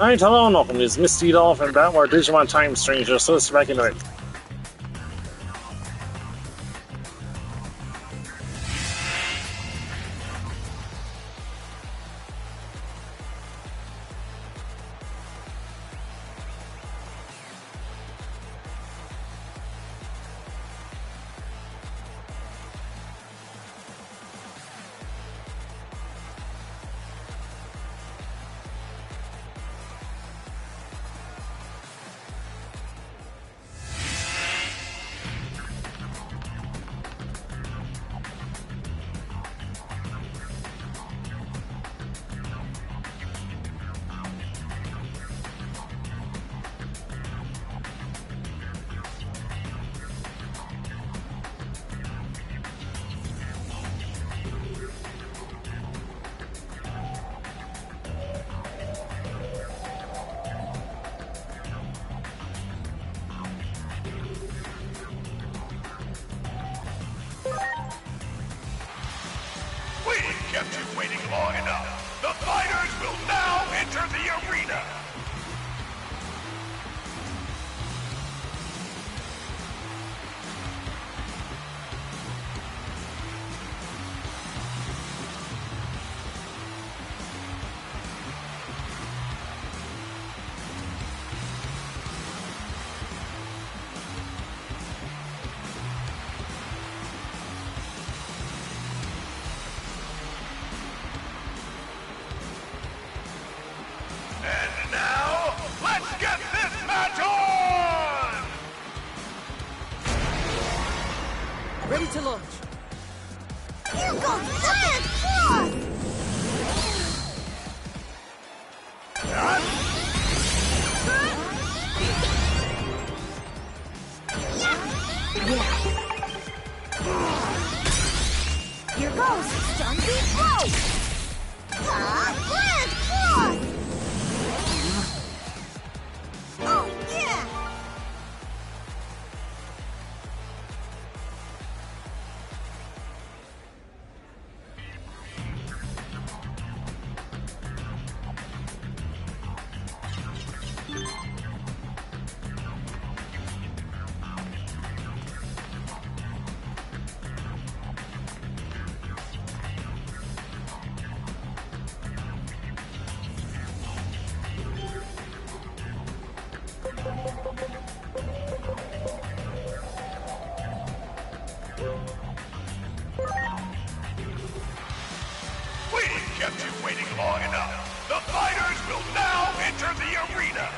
Alright, hello and welcome. It's Mistydolphin, Batmore Digimon Time Stranger, so let's back into it. We've kept you waiting long enough. The fighters will now enter the arena. And now, let's get this match on! Ready to launch. You go flying forth! Here goes Sunbeam Road! Flying forth! Oh yeah! We've kept you waiting long enough. The fighters will now enter the arena.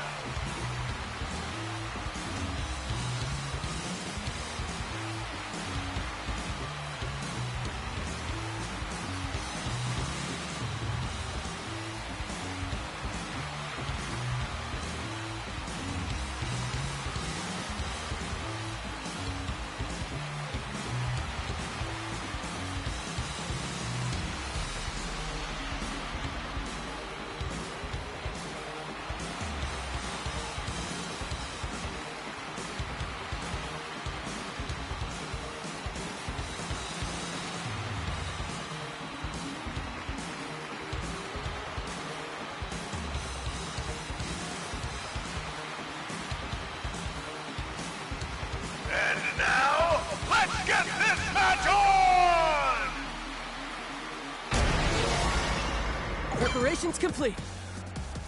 And now, let's get this match on! Preparations complete.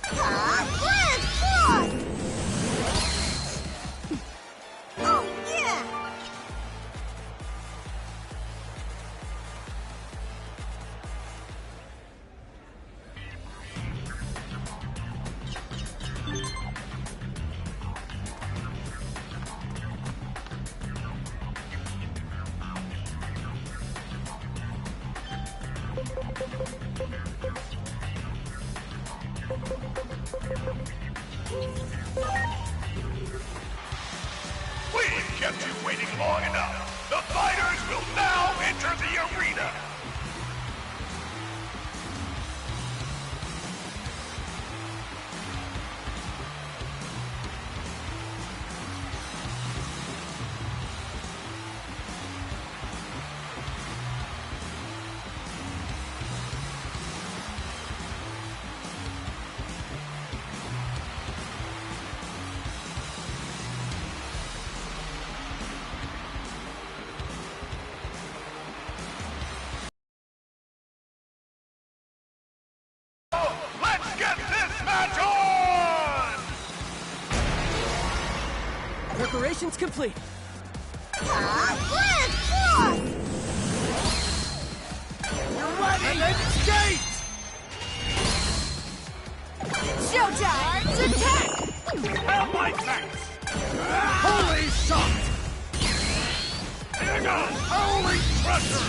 Flying forth! Oh yeah! We've kept you waiting long enough. The fighters will now enter the arena. Preparations complete. Blast Force! You're ready! And then skate! Showtime! Attack! Have my thanks! Holy shot! Here goes! Holy pressure!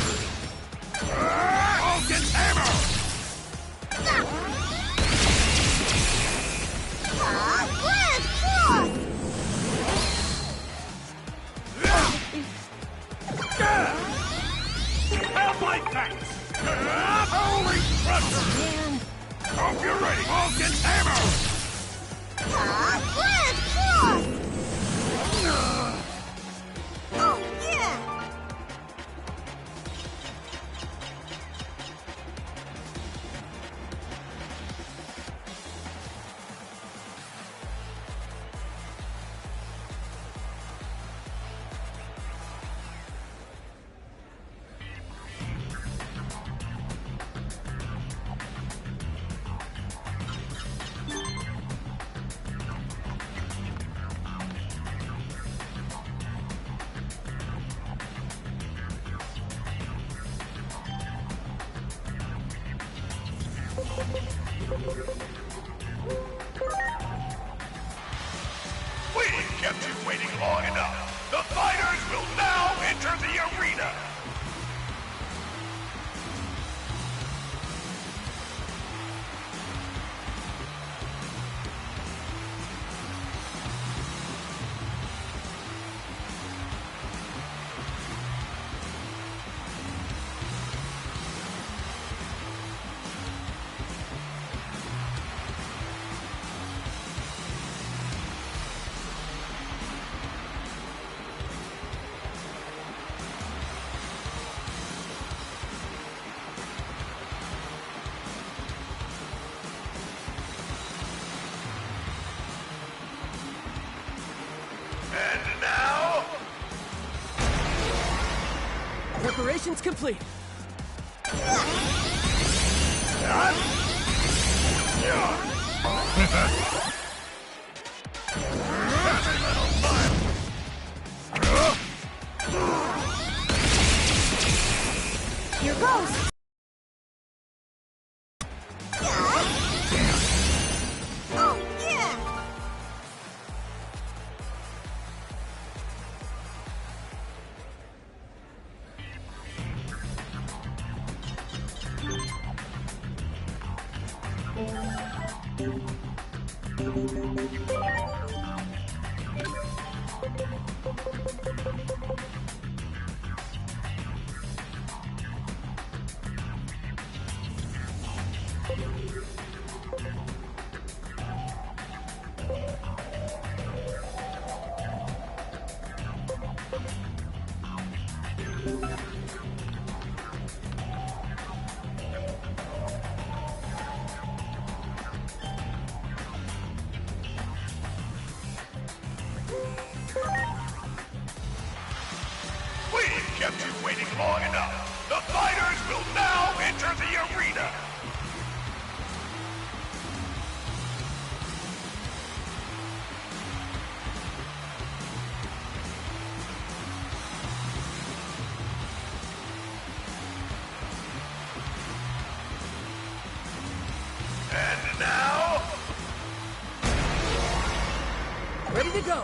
Vulcan's hammer! Blast Force! Have my thanks! Holy pressure! Man, Hope you're ready! Vulcan's hammer! Blast Force! Oh yeah! We've kept you waiting long enough. The fighters will now enter the arena. And now, preparations complete. Here goes! Oh yeah! we've kept you waiting long enough. The fighters will now enter the arena. And now, Ready to go.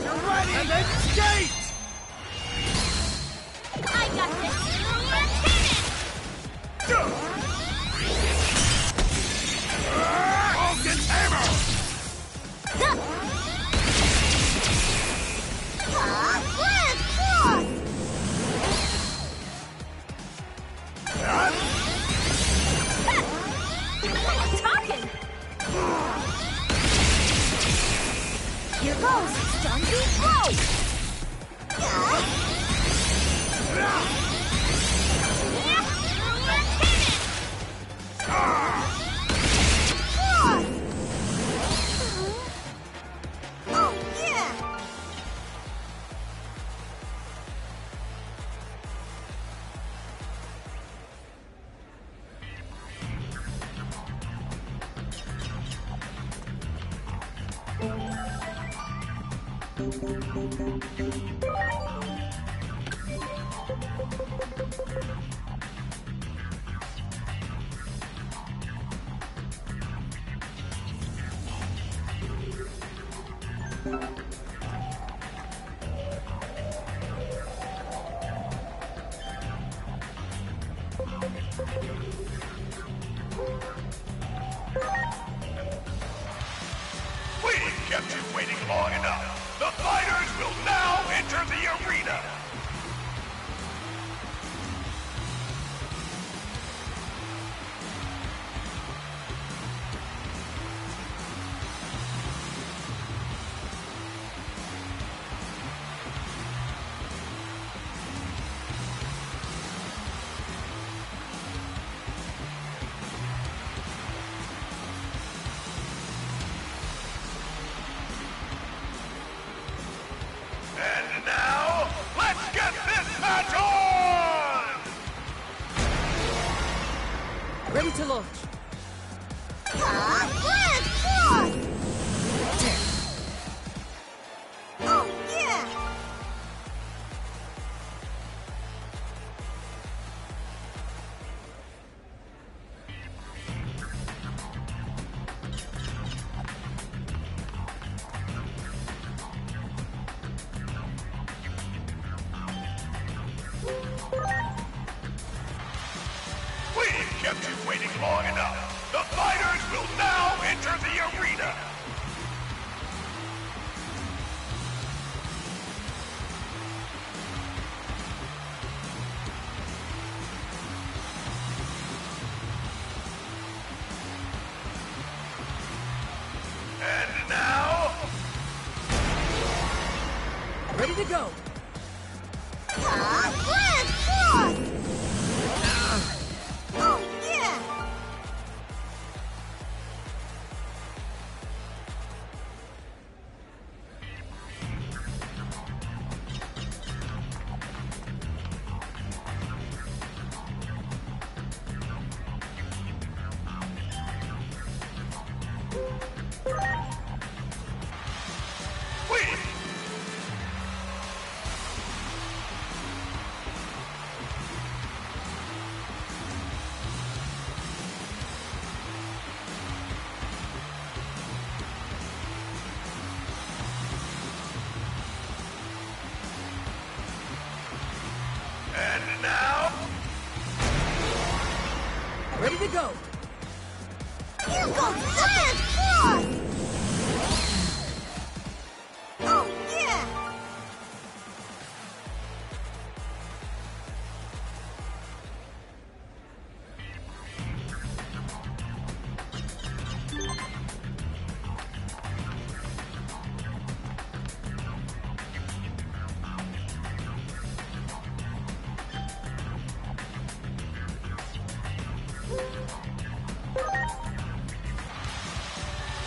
you're ready! And then skate! I got this! Vulcan's hammer! Blast Force! Talking! Here goes! Stun beat blow! Oh yeah! We've kept you waiting long enough. The fighters will now enter the arena. And now, let's get this match on! Ready to launch. Blast Cross! Oh, yeah! We've kept you waiting long enough. The fighters will now enter the arena. And now, Ready to go. Blast Cross! Oh, yeah! we And now, Ready to go. Here goes Blast Cross! Oh, yeah!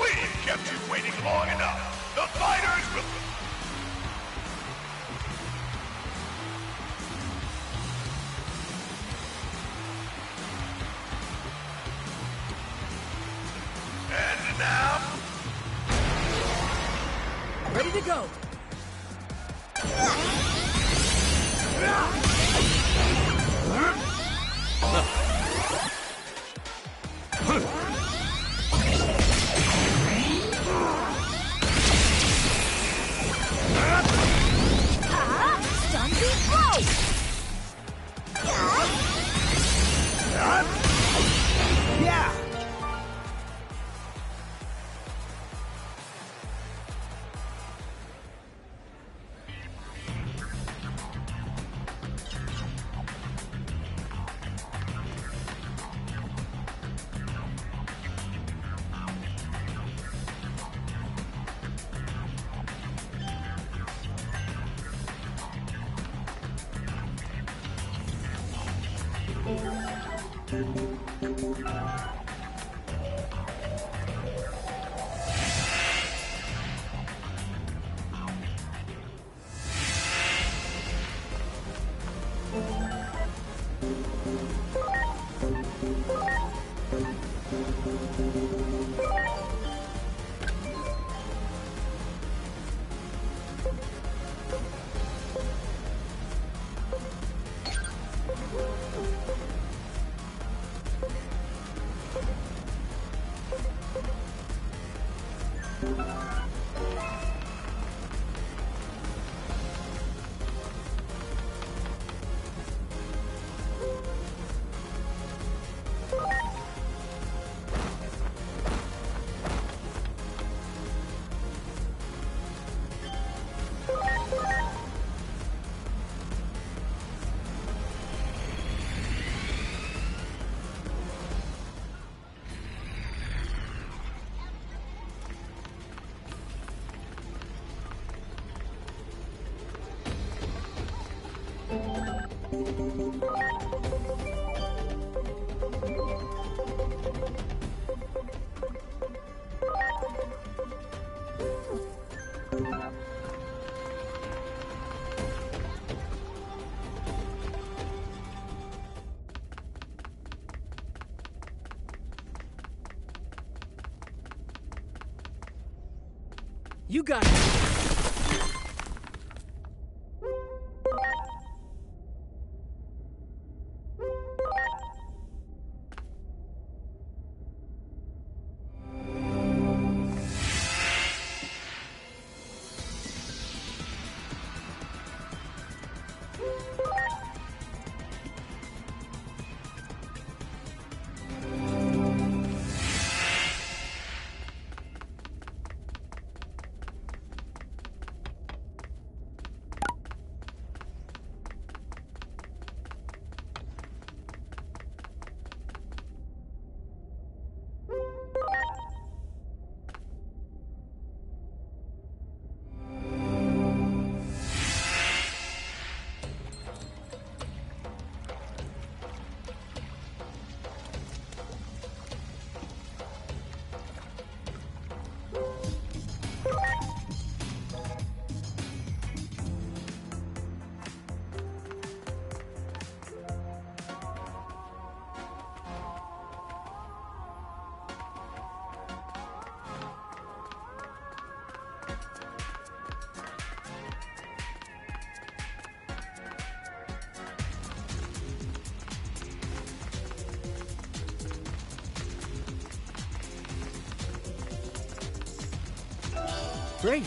we've kept you waiting long enough. The fighters will... And now, Ready to go. Stun Beat Blow! Yeah. You got it. Great.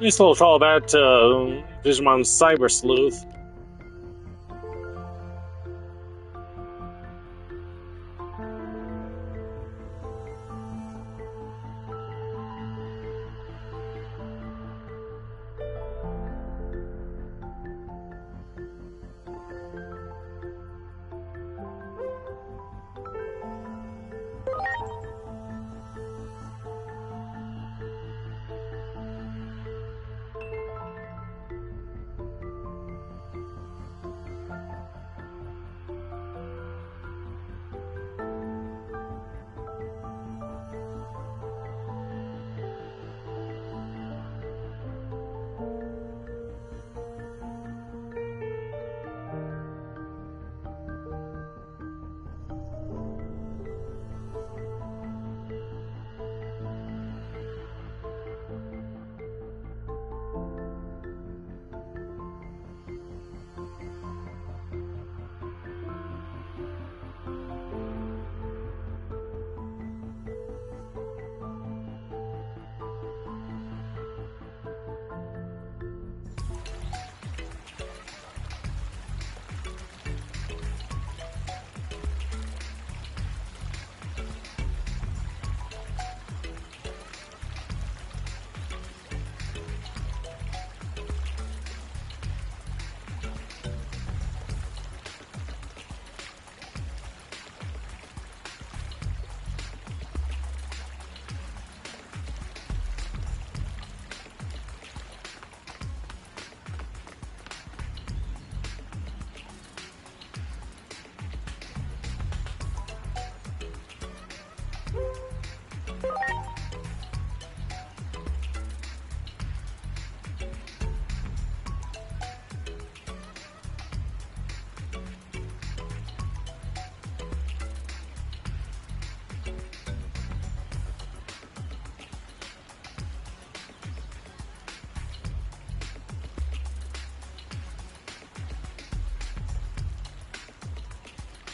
Nice little callback to Digimon Cyber Sleuth.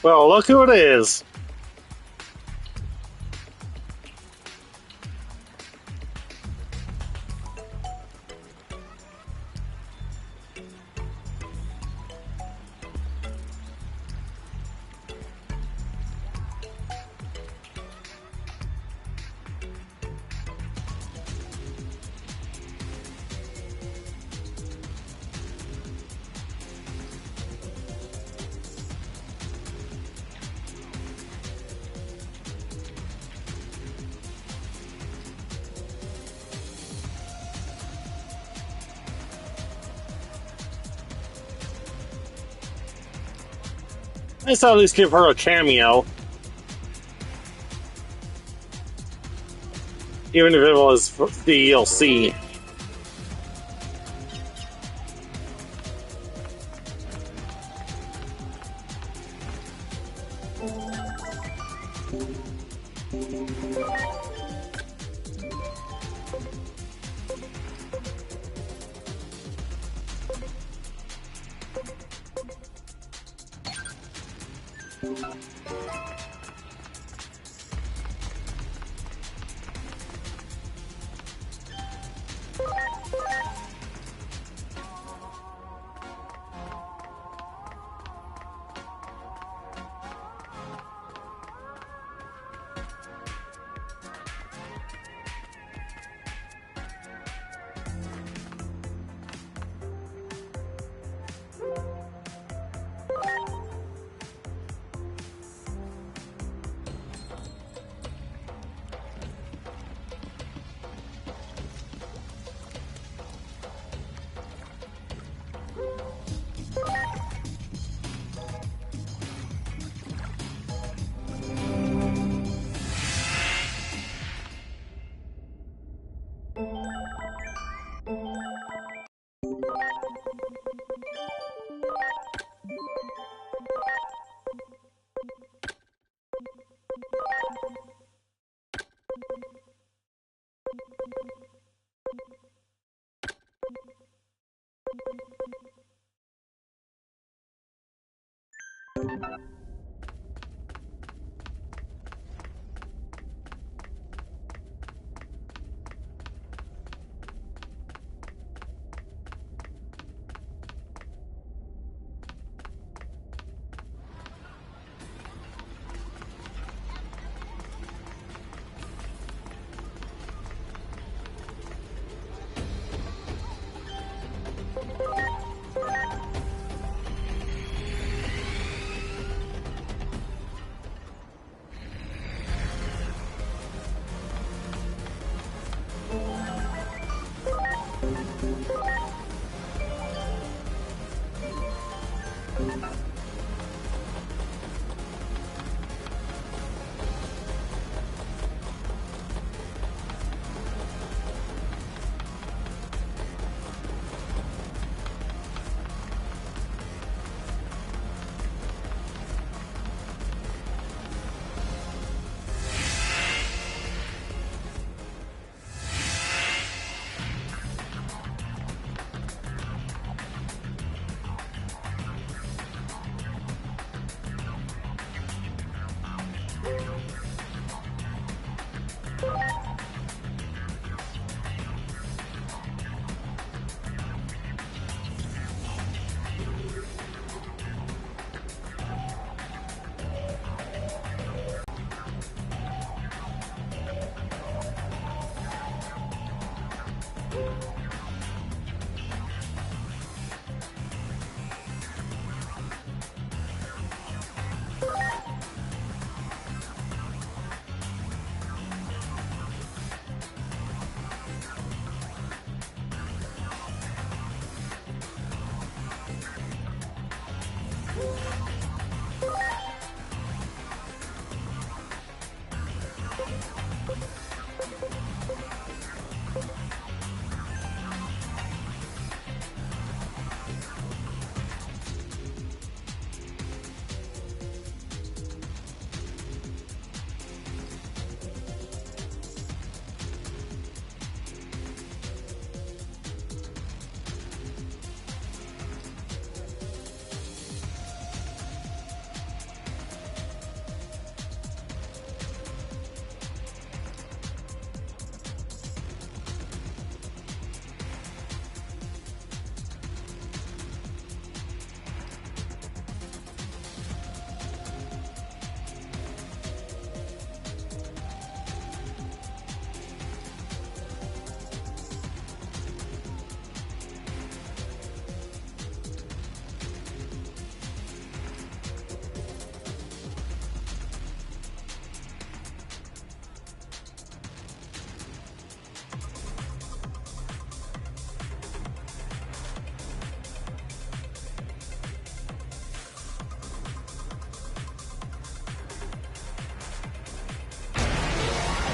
Well, look who it is. Let's at least give her a cameo. Even if it was for DLC.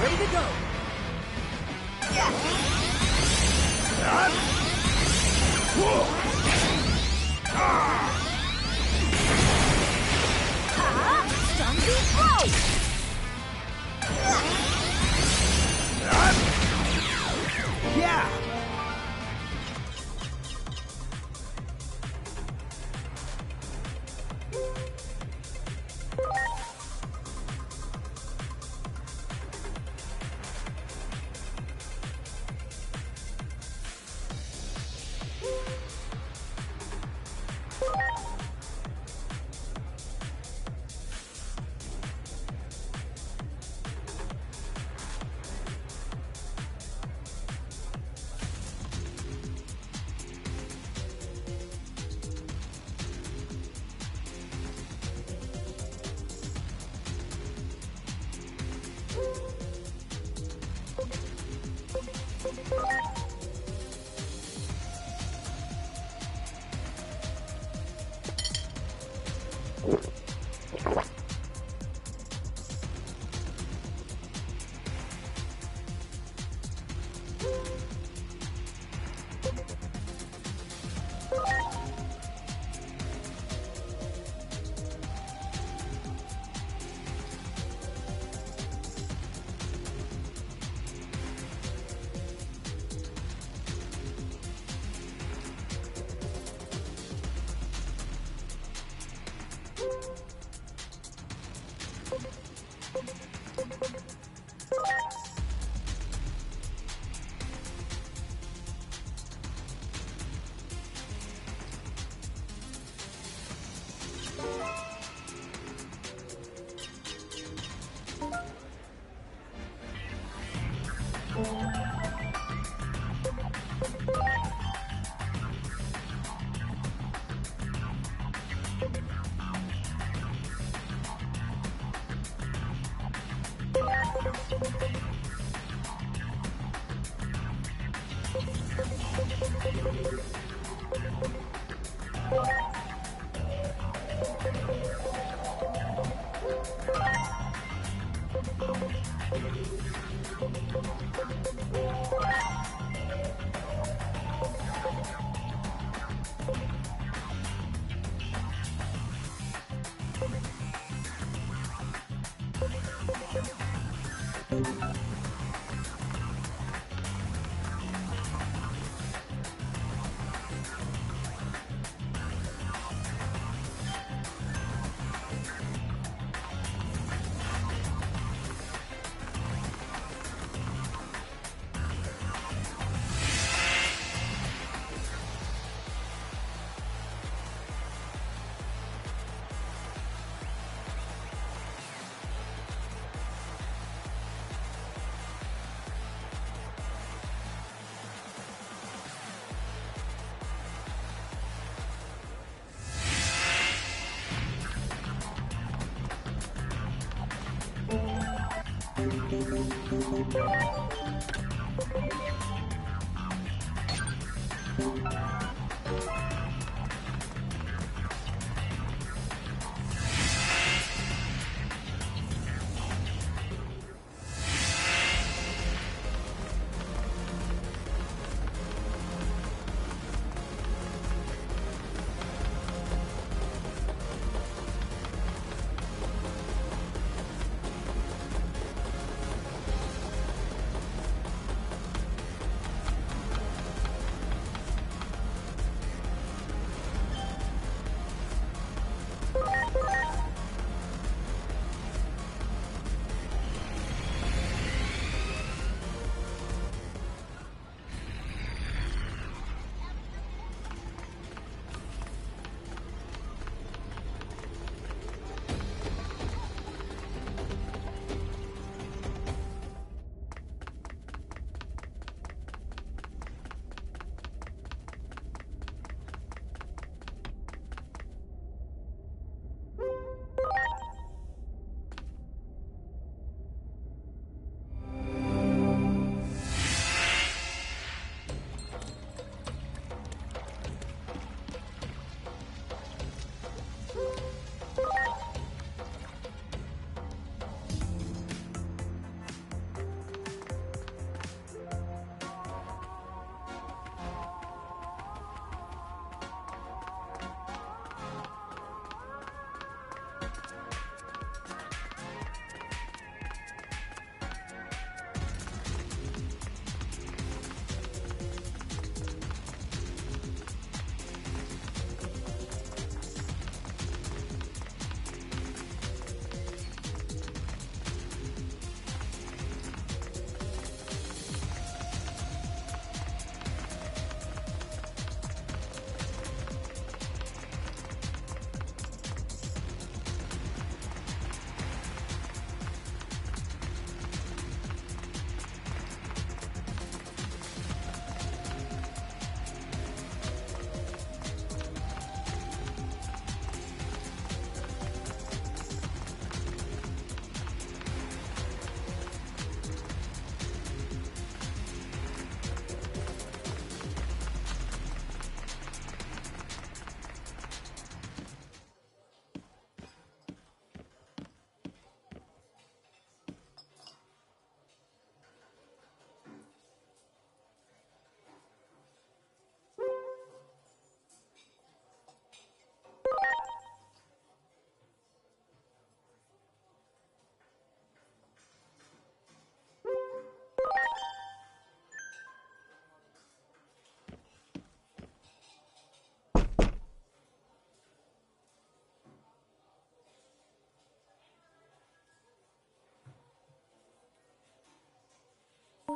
Ready to go. Zombie Road! Yeah!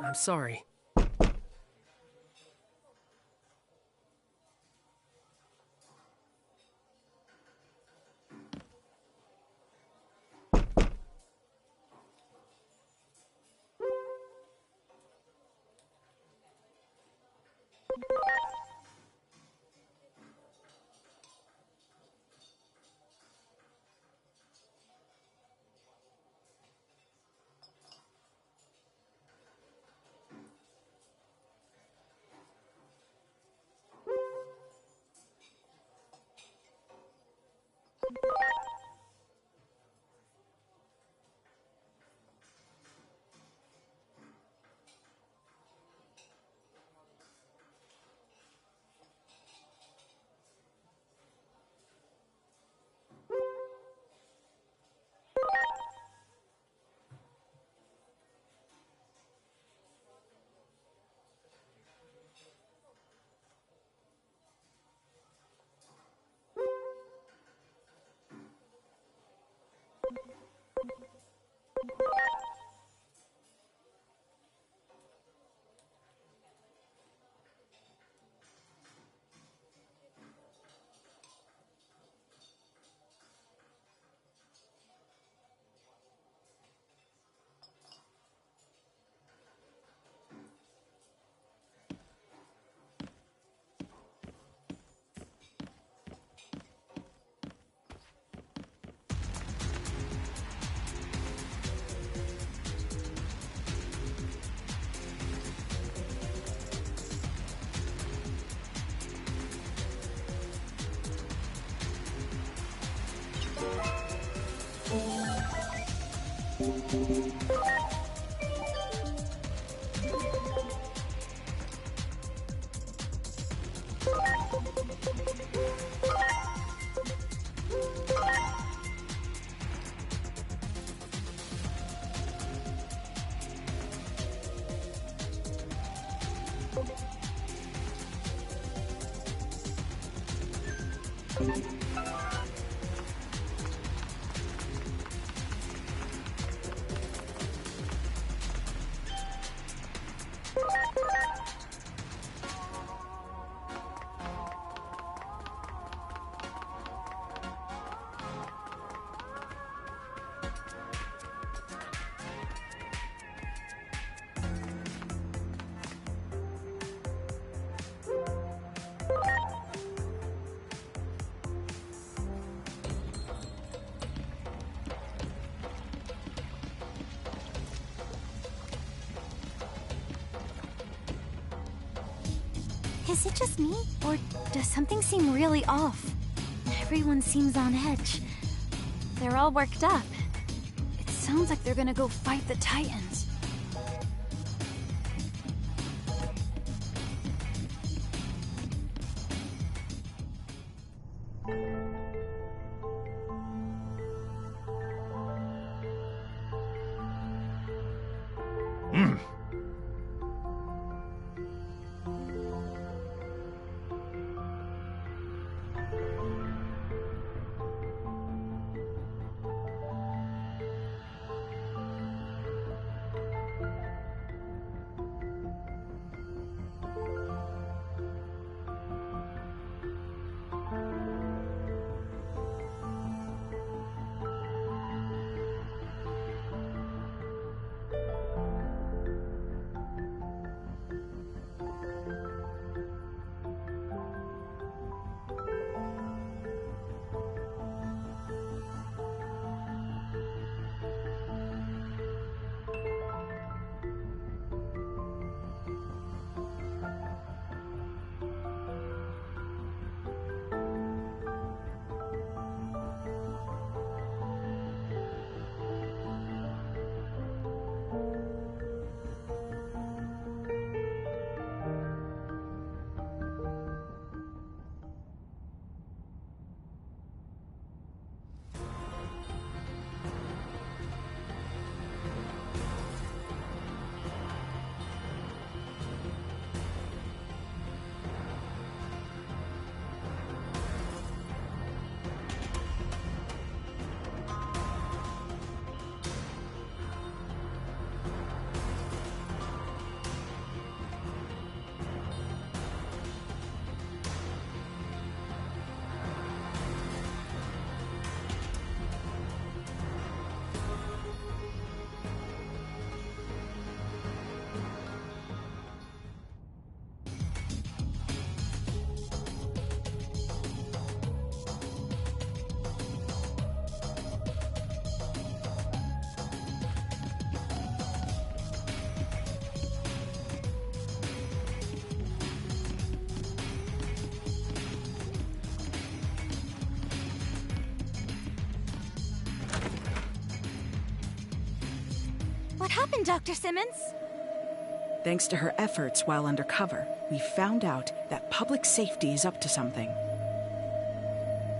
I'm sorry. Is it just me, or does something seem really off? Everyone seems on edge. They're all worked up. It sounds like they're gonna go fight the Titans. What happened, Dr. Simmons? Thanks to her efforts while undercover, we found out that public safety is up to something.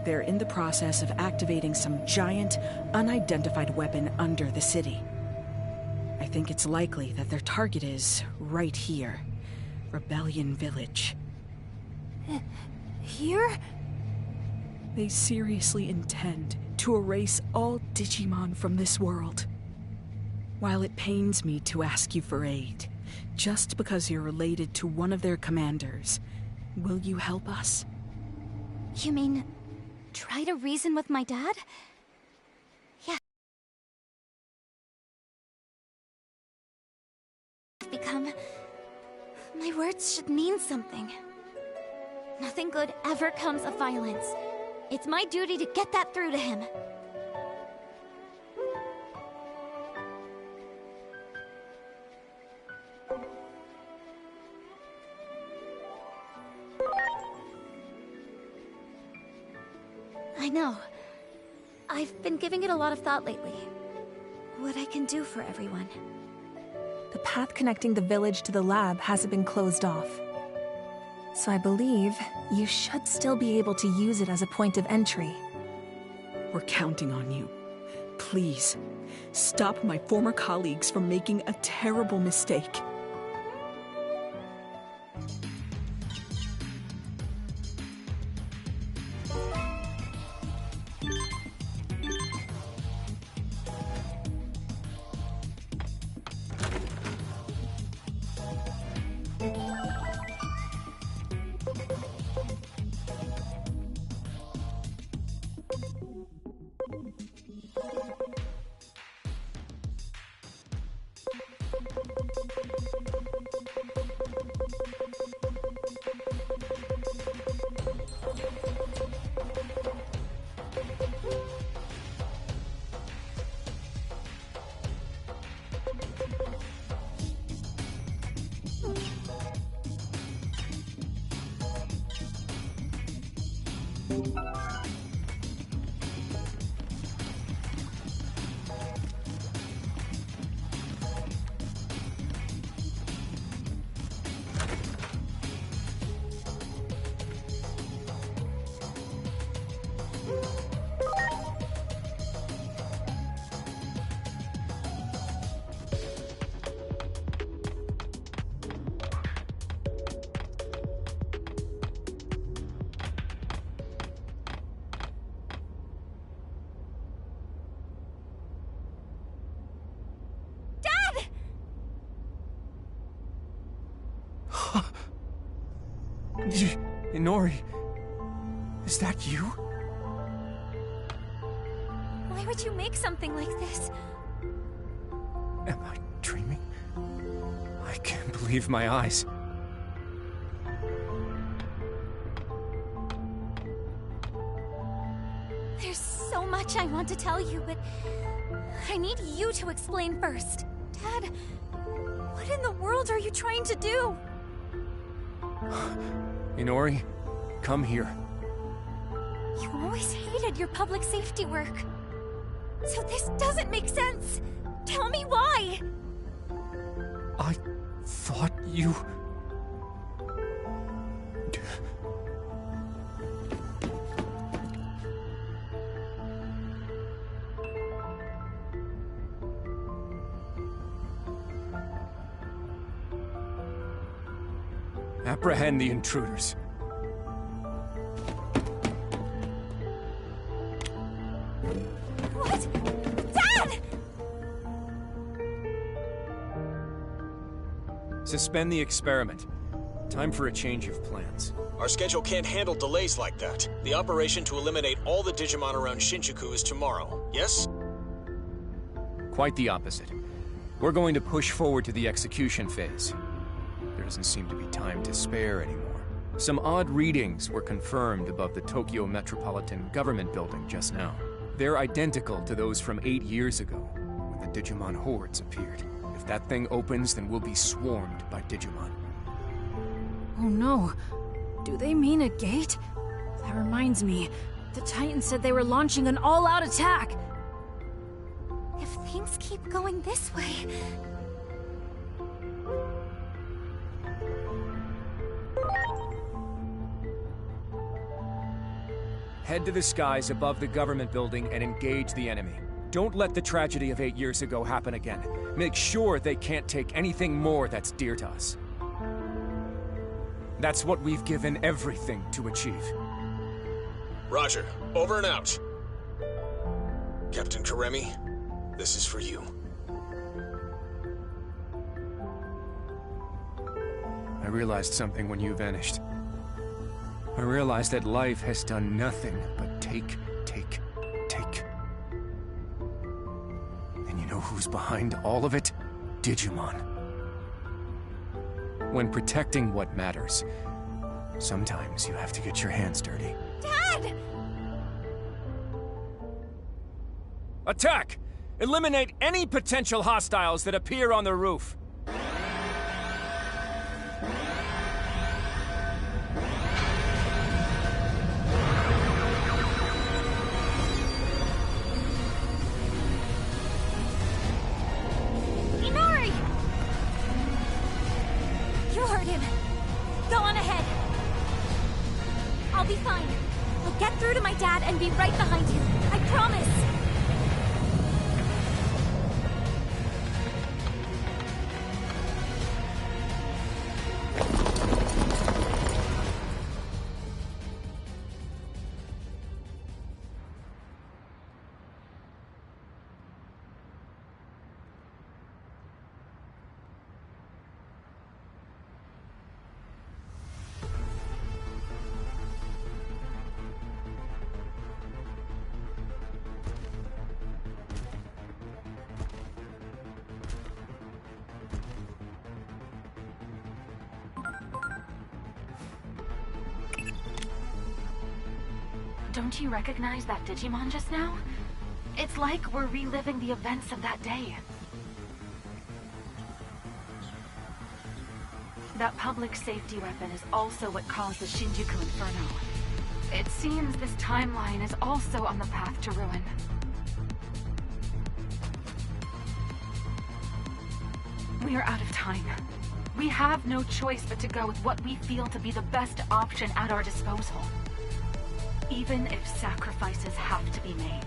They're in the process of activating some giant, unidentified weapon under the city. I think it's likely that their target is right here. Rebellion Village. Here? They seriously intend to erase all Digimon from this world. While it pains me to ask you for aid, just because you're related to one of their commanders, will you help us? You mean, try to reason with my dad? Yeah. Become... My words should mean something. Nothing good ever comes of violence. It's my duty to get that through to him. I know. I've been giving it a lot of thought lately. What I can do for everyone. The path connecting the village to the lab hasn't been closed off. So I believe you should still be able to use it as a point of entry. We're counting on you. Please, stop my former colleagues from making a terrible mistake. Inori, is that you? Why would you make something like this? Am I dreaming? I can't believe my eyes. There's so much I want to tell you, but I need you to explain first. Dad, what in the world are you trying to do? Inori, come here. You always hated your public safety work. So this doesn't make sense. Tell me why. I thought you... Apprehend the intruders. What? Dad! Suspend the experiment. Time for a change of plans. Our schedule can't handle delays like that. The operation to eliminate all the Digimon around Shinjuku is tomorrow, yes? Quite the opposite. We're going to push forward to the execution phase. There doesn't seem to be time to spare anymore. Some odd readings were confirmed above the Tokyo Metropolitan Government Building just now. They're identical to those from 8 years ago, when the Digimon hordes appeared. If that thing opens, then we'll be swarmed by Digimon. Oh no. Do they mean a gate? That reminds me. The Titans said they were launching an all-out attack. If Things keep going this way. Head to the skies above the government building and engage the enemy. Don't let the tragedy of 8 years ago happen again. Make sure they can't take anything more that's dear to us. That's what we've given everything to achieve. Roger. Over and out. Captain Karemi, this is for you. I realized something when you vanished. I realized that life has done nothing but take. And you know who's behind all of it? Digimon. When protecting what matters, sometimes you have to get your hands dirty. Dad! Attack! Eliminate any potential hostiles that appear on the roof. Inori! You heard him. Go on ahead. I'll be fine. I'll get through to my dad and be right behind you. I promise. Don't you recognize that Digimon just now? It's like we're reliving the events of that day. That public safety weapon is also what caused the Shinjuku Inferno. It seems this timeline is also on the path to ruin. We are out of time. We have no choice but to go with what we feel to be the best option at our disposal. Even if sacrifices have to be made.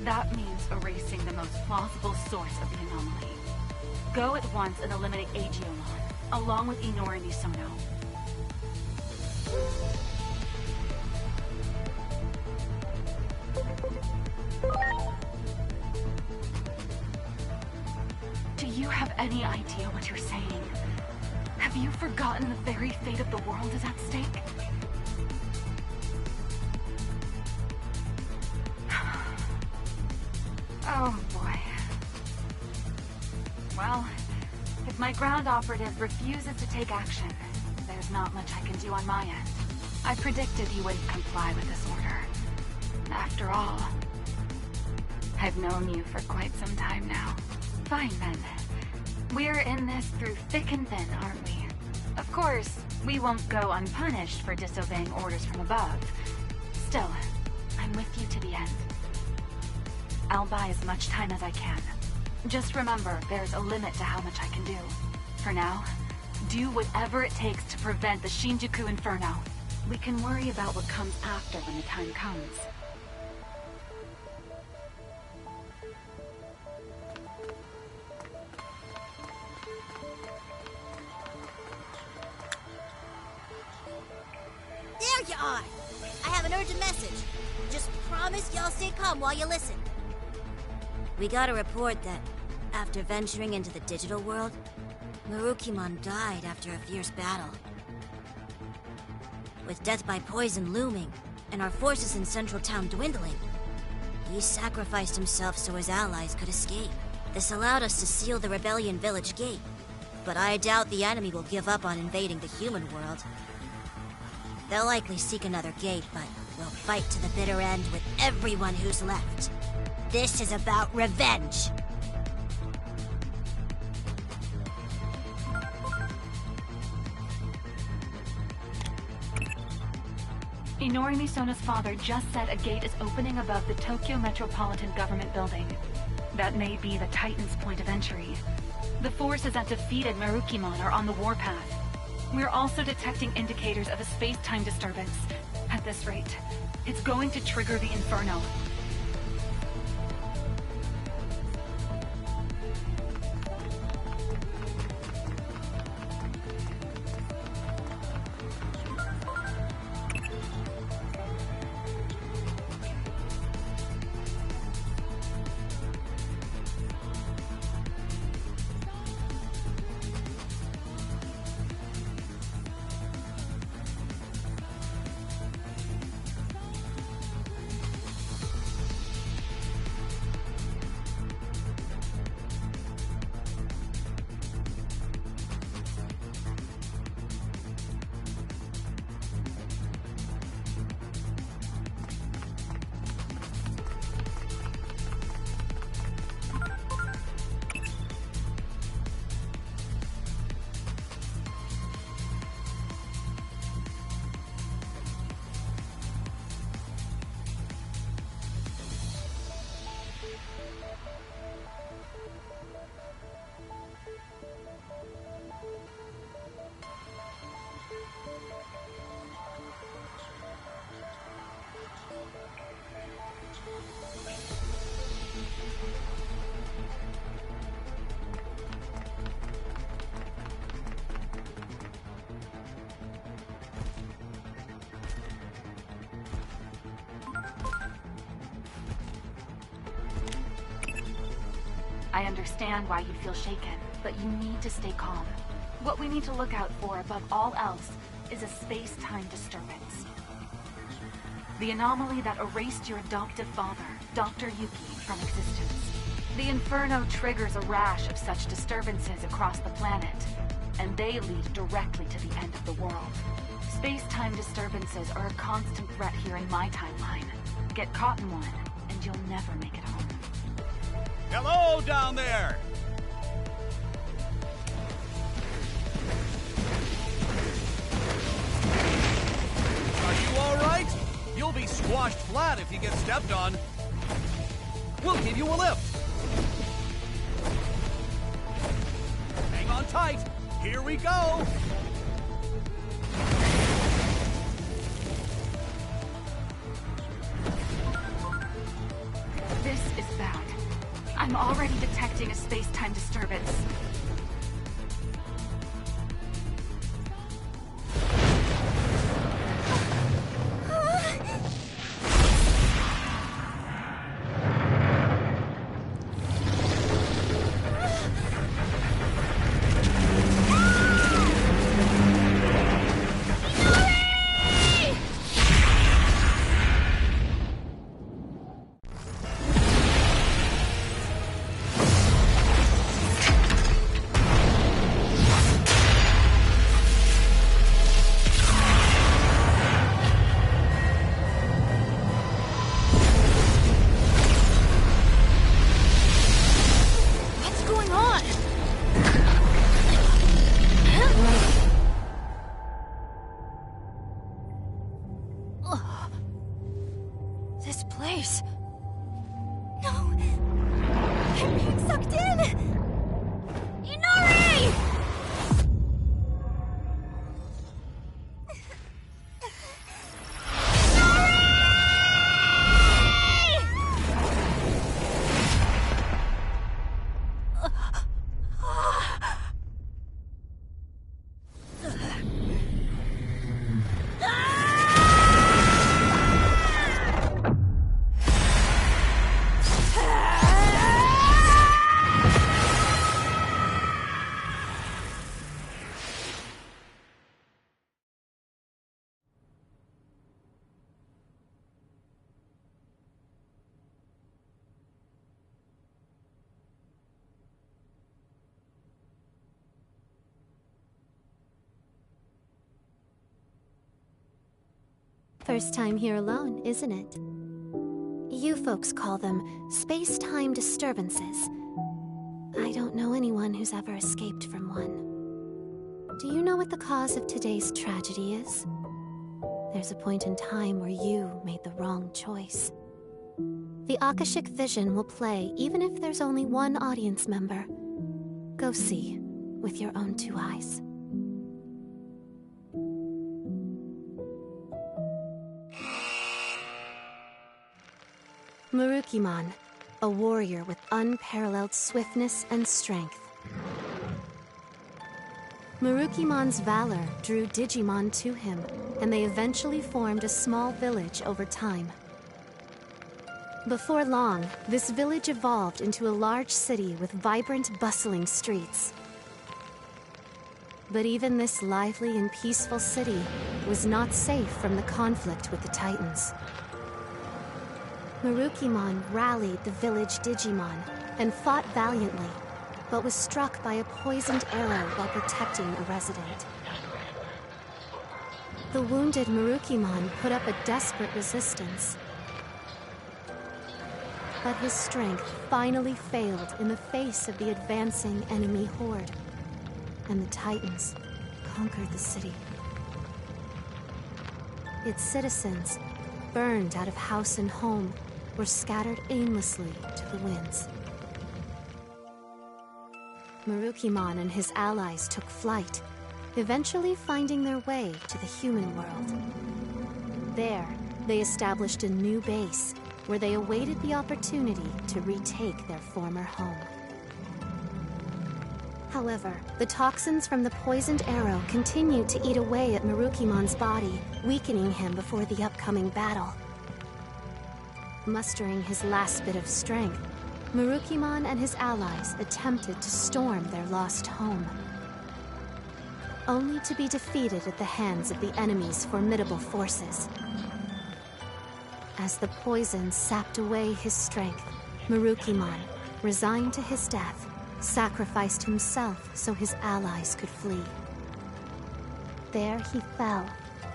That means erasing the most plausible source of the anomaly. Go at once and eliminate Agiomon, along with Inori Misono. Do you have any idea what you're saying? Have you forgotten the very fate of the world is at stake? Oh boy. Well, if my ground operative refuses to take action, there's not much I can do on my end. I predicted he wouldn't comply with this order. After all, I've known you for quite some time now. Fine then. We're in this through thick and thin, aren't we? Of course, we won't go unpunished for disobeying orders from above. Still, I'm with you to the end. I'll buy as much time as I can. Just remember, there's a limit to how much I can do. For now, do whatever it takes to prevent the Shinjuku Inferno. We can worry about what comes after when the time comes. There you are! I have an urgent message. Just promise y'all stay calm while you listen. We got a report that, after venturing into the digital world, Marukimon died after a fierce battle. With death by poison looming, and our forces in Central Town dwindling, he sacrificed himself so his allies could escape. This allowed us to seal the Rebellion Village gate, but I doubt the enemy will give up on invading the human world. They'll likely seek another gate, but we'll fight to the bitter end with everyone who's left. This is about revenge! Inori Misono's father just said a gate is opening above the Tokyo Metropolitan Government Building. That may be the Titan's point of entry. The forces that defeated Marukimon are on the warpath. We're also detecting indicators of a space-time disturbance. At this rate, it's going to trigger the Inferno. I understand why you feel shaken, but you need to stay calm. What we need to look out for above all else is a space-time disturbance. The anomaly that erased your adoptive father, Dr. Yuki, from existence. The Inferno triggers a rash of such disturbances across the planet, and they lead directly to the end of the world. Space-time disturbances are a constant threat here in my timeline. Get caught in one, and you'll never make it home. Hello down there! Are you all right? You'll be squashed flat if you get stepped on. We'll give you a lift. Hang on tight. Here we go. This is bad. I'm already detecting a space-time disturbance. This place... No! I'm being sucked in! Inori! First time here alone, isn't it? You folks call them space-time disturbances. I don't know anyone who's ever escaped from one. Do you know what the cause of today's tragedy is? There's a point in time where you made the wrong choice. The Akashic Vision will play even if there's only one audience member. Go see with your own two eyes. Marukimon, a warrior with unparalleled swiftness and strength. Marukimon's valor drew Digimon to him, and they eventually formed a small village over time. Before long, this village evolved into a large city with vibrant, bustling streets. But even this lively and peaceful city was not safe from the conflict with the Titans. Marukimon rallied the village Digimon and fought valiantly, but was struck by a poisoned arrow while protecting a resident. The wounded Marukimon put up a desperate resistance. But his strength finally failed in the face of the advancing enemy horde, and the Titans conquered the city. Its citizens, burned out of house and home, were scattered aimlessly to the winds. Marukimon and his allies took flight, eventually finding their way to the human world. There, they established a new base, where they awaited the opportunity to retake their former home. However, the toxins from the poisoned arrow continued to eat away at Marukimon's body, weakening him before the upcoming battle. Mustering his last bit of strength, Marukimon and his allies attempted to storm their lost home, only to be defeated at the hands of the enemy's formidable forces. As the poison sapped away his strength, Marukimon, resigned to his death, sacrificed himself so his allies could flee. There he fell,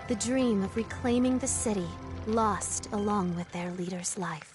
the dream of reclaiming the city lost along with their leader's life.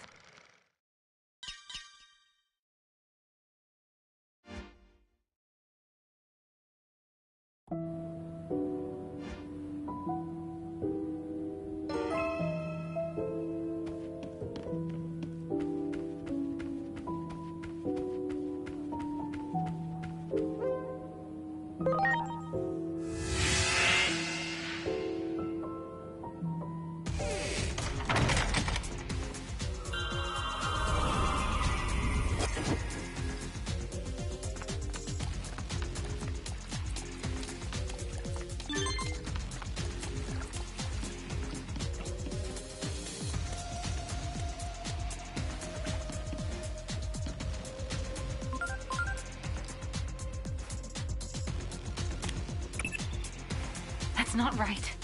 That's not right.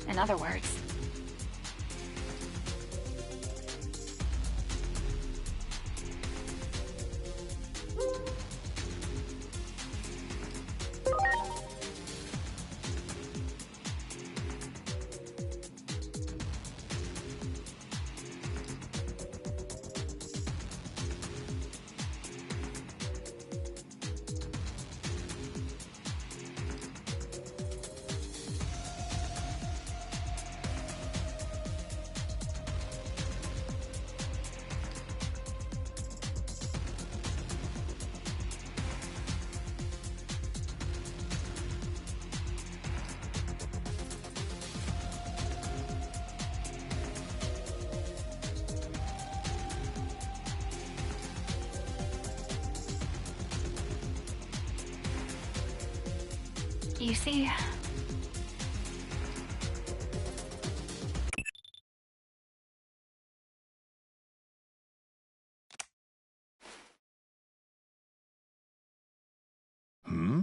In other words, You see, Hmm?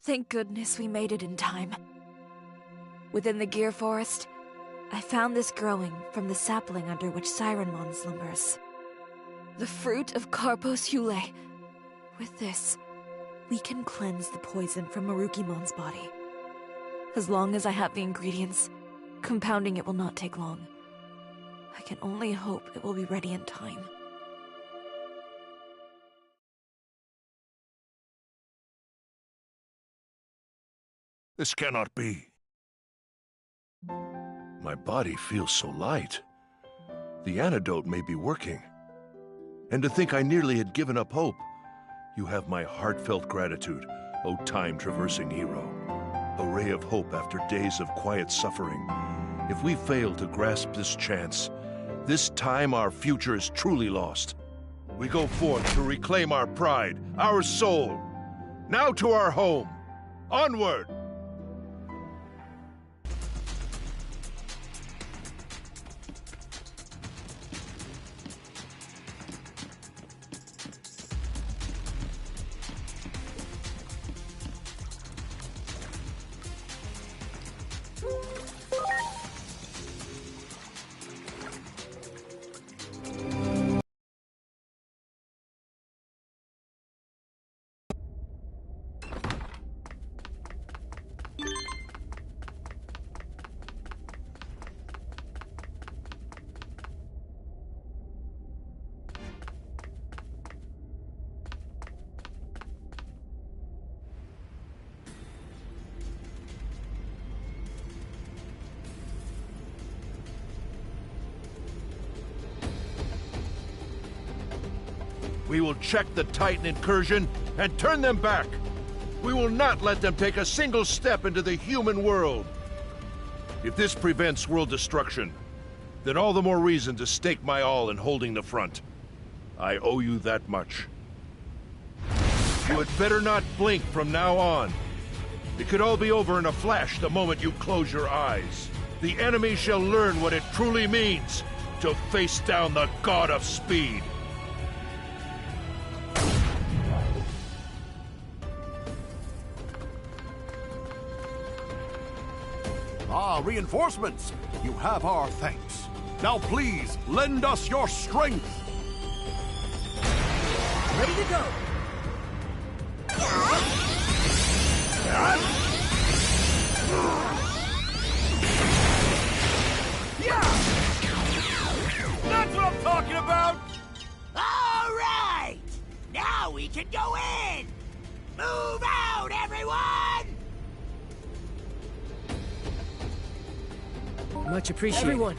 Thank goodness we made it in time. Within the Gear Forest, I found this growing from the sapling under which Sirenmon slumbers. The fruit of Karpos Hule. With this, we can cleanse the poison from Marukimon's body. As long as I have the ingredients, compounding it will not take long. I can only hope it will be ready in time. This cannot be. My body feels so light. The antidote may be working. And to think I nearly had given up hope. You have my heartfelt gratitude, O time-traversing hero. A ray of hope after days of quiet suffering. If we fail to grasp this chance, this time our future is truly lost. We go forth to reclaim our pride, our soul. Now to our home. Onward! We will check the Titan incursion and turn them back. We will not let them take a single step into the human world. If this prevents world destruction, then all the more reason to stake my all in holding the front. I owe you that much. You had better not blink from now on. It could all be over in a flash the moment you close your eyes. The enemy shall learn what it truly means to face down the God of Speed. Ah, reinforcements! You have our thanks. Now please, lend us your strength! Ready to go! That's what I'm talking about! All right! Now we can go in! Move out, everyone! Much appreciated. Everyone!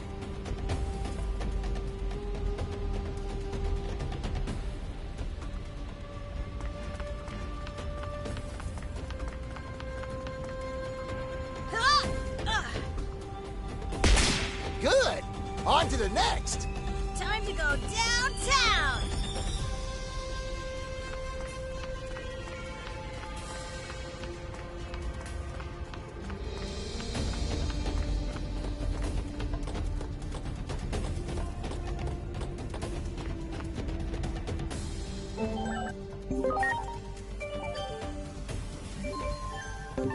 Good! On to the next! Time to go downtown! Ready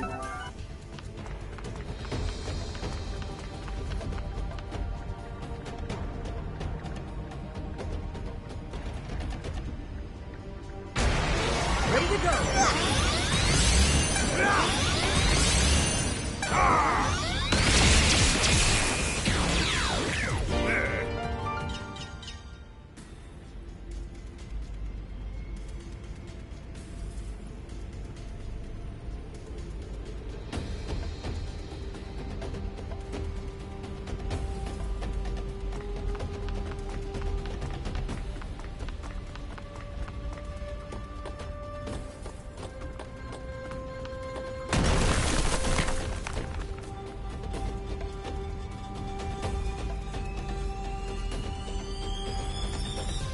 to go!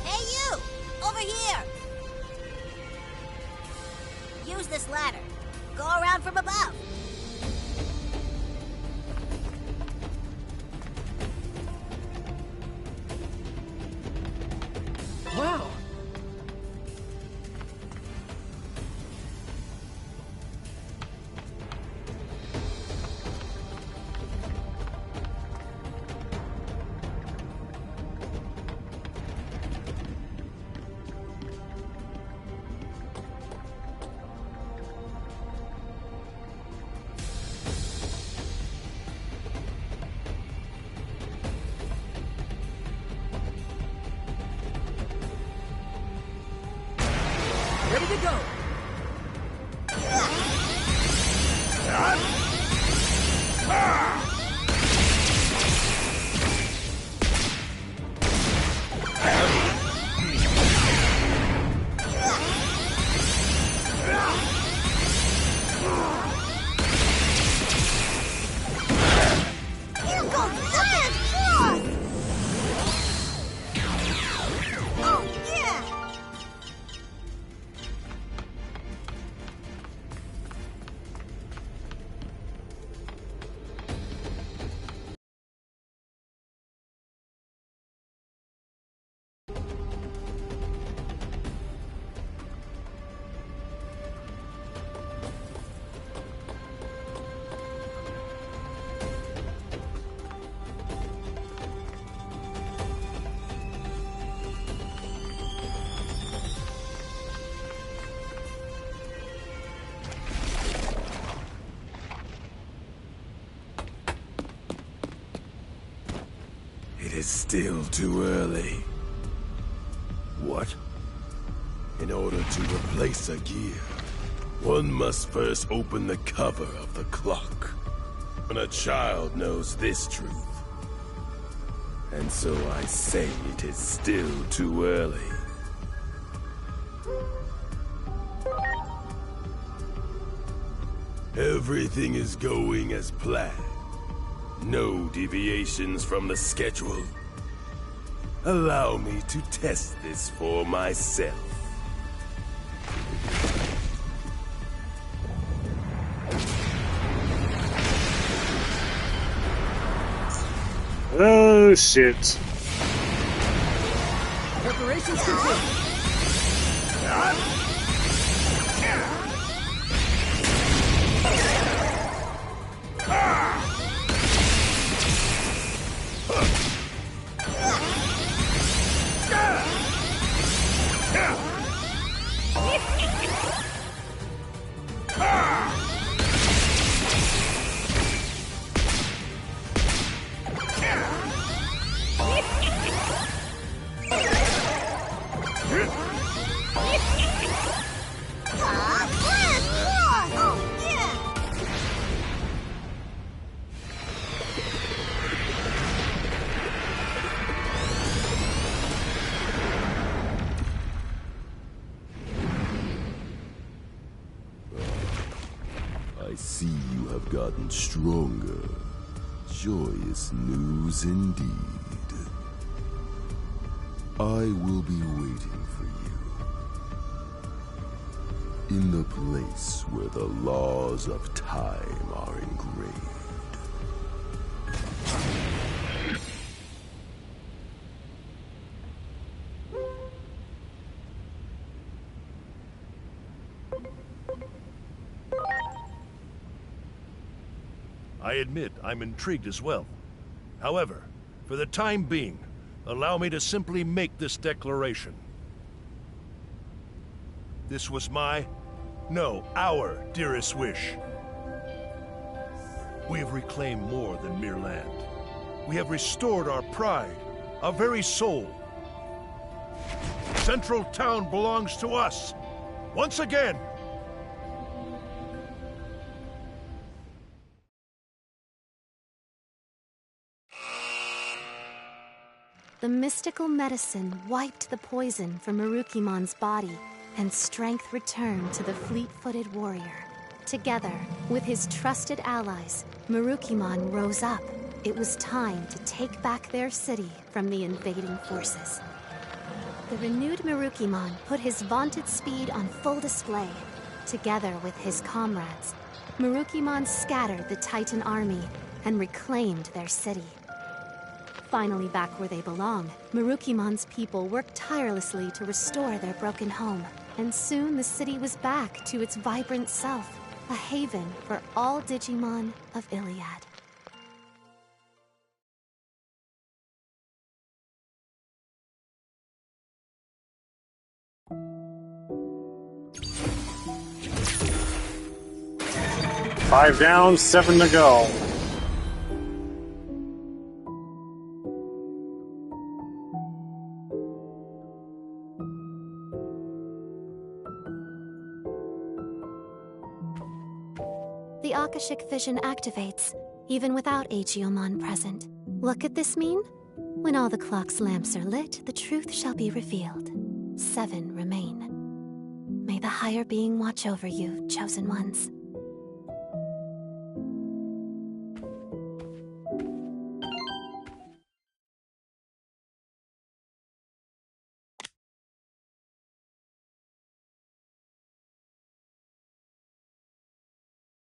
Hey, you! Over here! Use this ladder. Go around from above. Wow! Ready to go! Here goes nothing! Oh, yeah! It is still too early. What? In order to replace a gear, one must first open the cover of the clock. When a child knows this truth. And so I say it is still too early. Everything is going as planned. No deviations from the schedule. Allow me to test this for myself. Oh, shit. Preparations complete. I see you have gotten stronger. Joyous news indeed. I will be waiting for you. In the place where the laws of time are engraved. I admit I'm intrigued as well. However, for the time being, allow me to simply make this declaration. This was our dearest wish. We have reclaimed more than mere land. We have restored our pride, our very soul. Central Town belongs to us, once again. The mystical medicine wiped the poison from Marukimon's body, and strength returned to the fleet-footed warrior. Together, with his trusted allies, Marukimon rose up. It was time to take back their city from the invading forces. The renewed Marukimon put his vaunted speed on full display. Together with his comrades, Marukimon scattered the Titan army and reclaimed their city. Finally back where they belong, Marukimon's people worked tirelessly to restore their broken home. And soon the city was back to its vibrant self, a haven for all Digimon of Iliad. Five down, 7 to go. The Akashic vision activates, even without Aegiomon present. What could this mean? When all the clock's lamps are lit, the truth shall be revealed. 7 remain. May the higher being watch over you, chosen ones.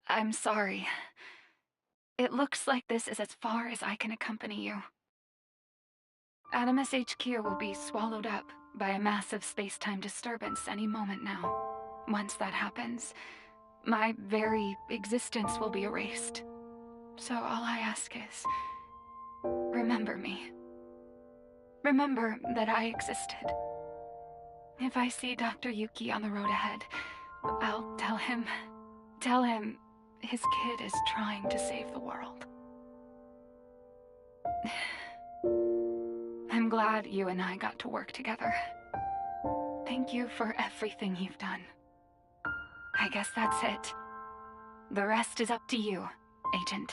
I'm sorry. It looks like this is as far as I can accompany you. Adamus HQ will be swallowed up by a massive space-time disturbance any moment now. Once that happens, my very existence will be erased. So all I ask is, remember me. Remember that I existed. If I see Dr. Yuki on the road ahead, I'll tell him his kid is trying to save the world. I'm glad you and I got to work together. Thank you for everything you've done. I guess that's it. The rest is up to you, Agent.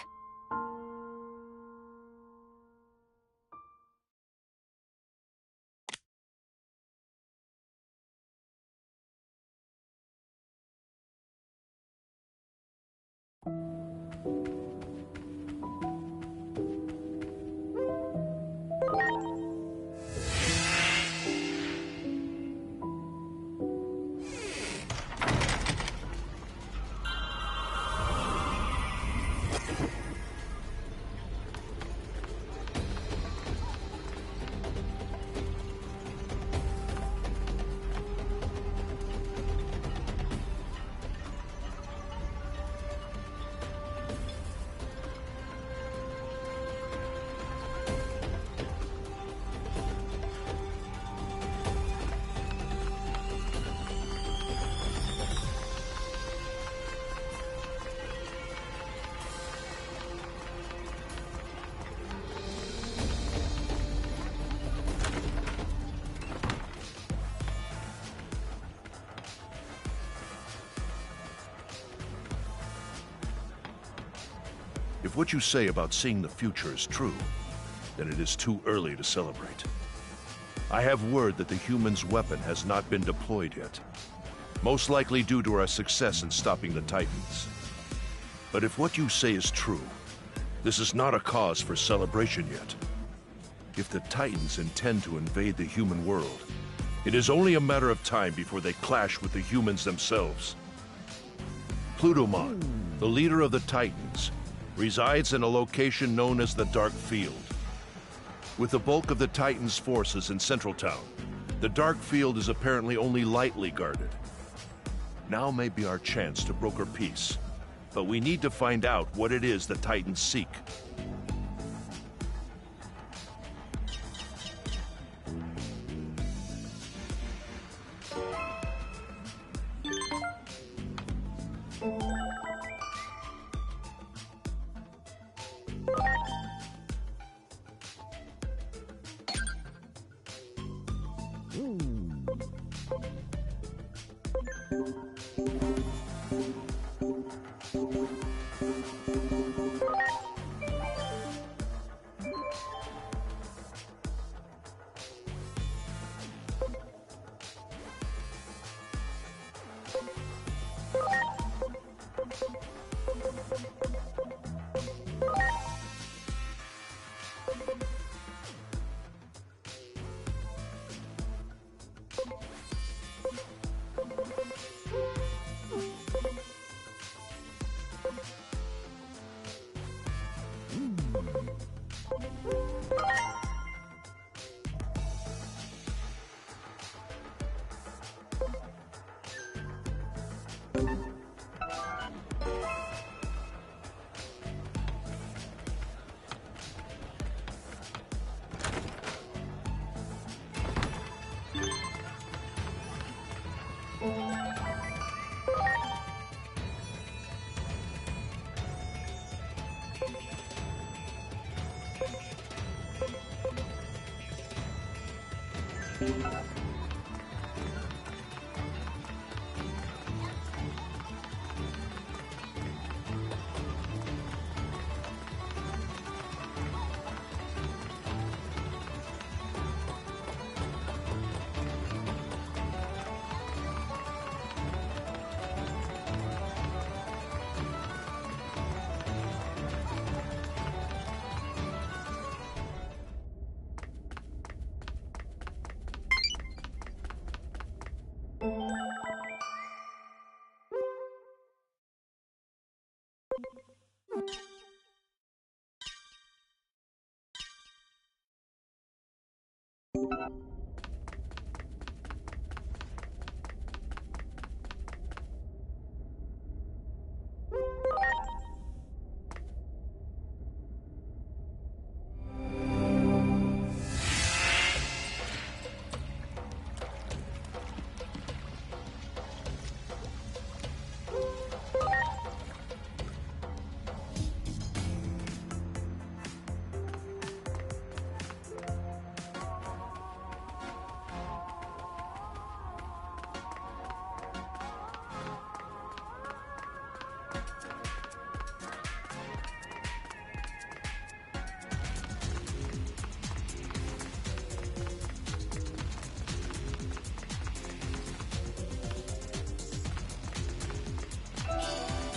If what you say about seeing the future is true, then it is too early to celebrate. I have word that the humans' weapon has not been deployed yet, most likely due to our success in stopping the Titans. But if what you say is true, this is not a cause for celebration yet. If the Titans intend to invade the human world, it is only a matter of time before they clash with the humans themselves. Plutomon, the leader of the Titans, resides in a location known as the Dark Field. With the bulk of the Titans' forces in Central Town, the Dark Field is apparently only lightly guarded. Now may be our chance to broker peace. but we need to find out what it is the Titans seek.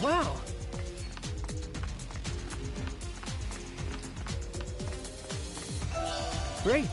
Wow! Great!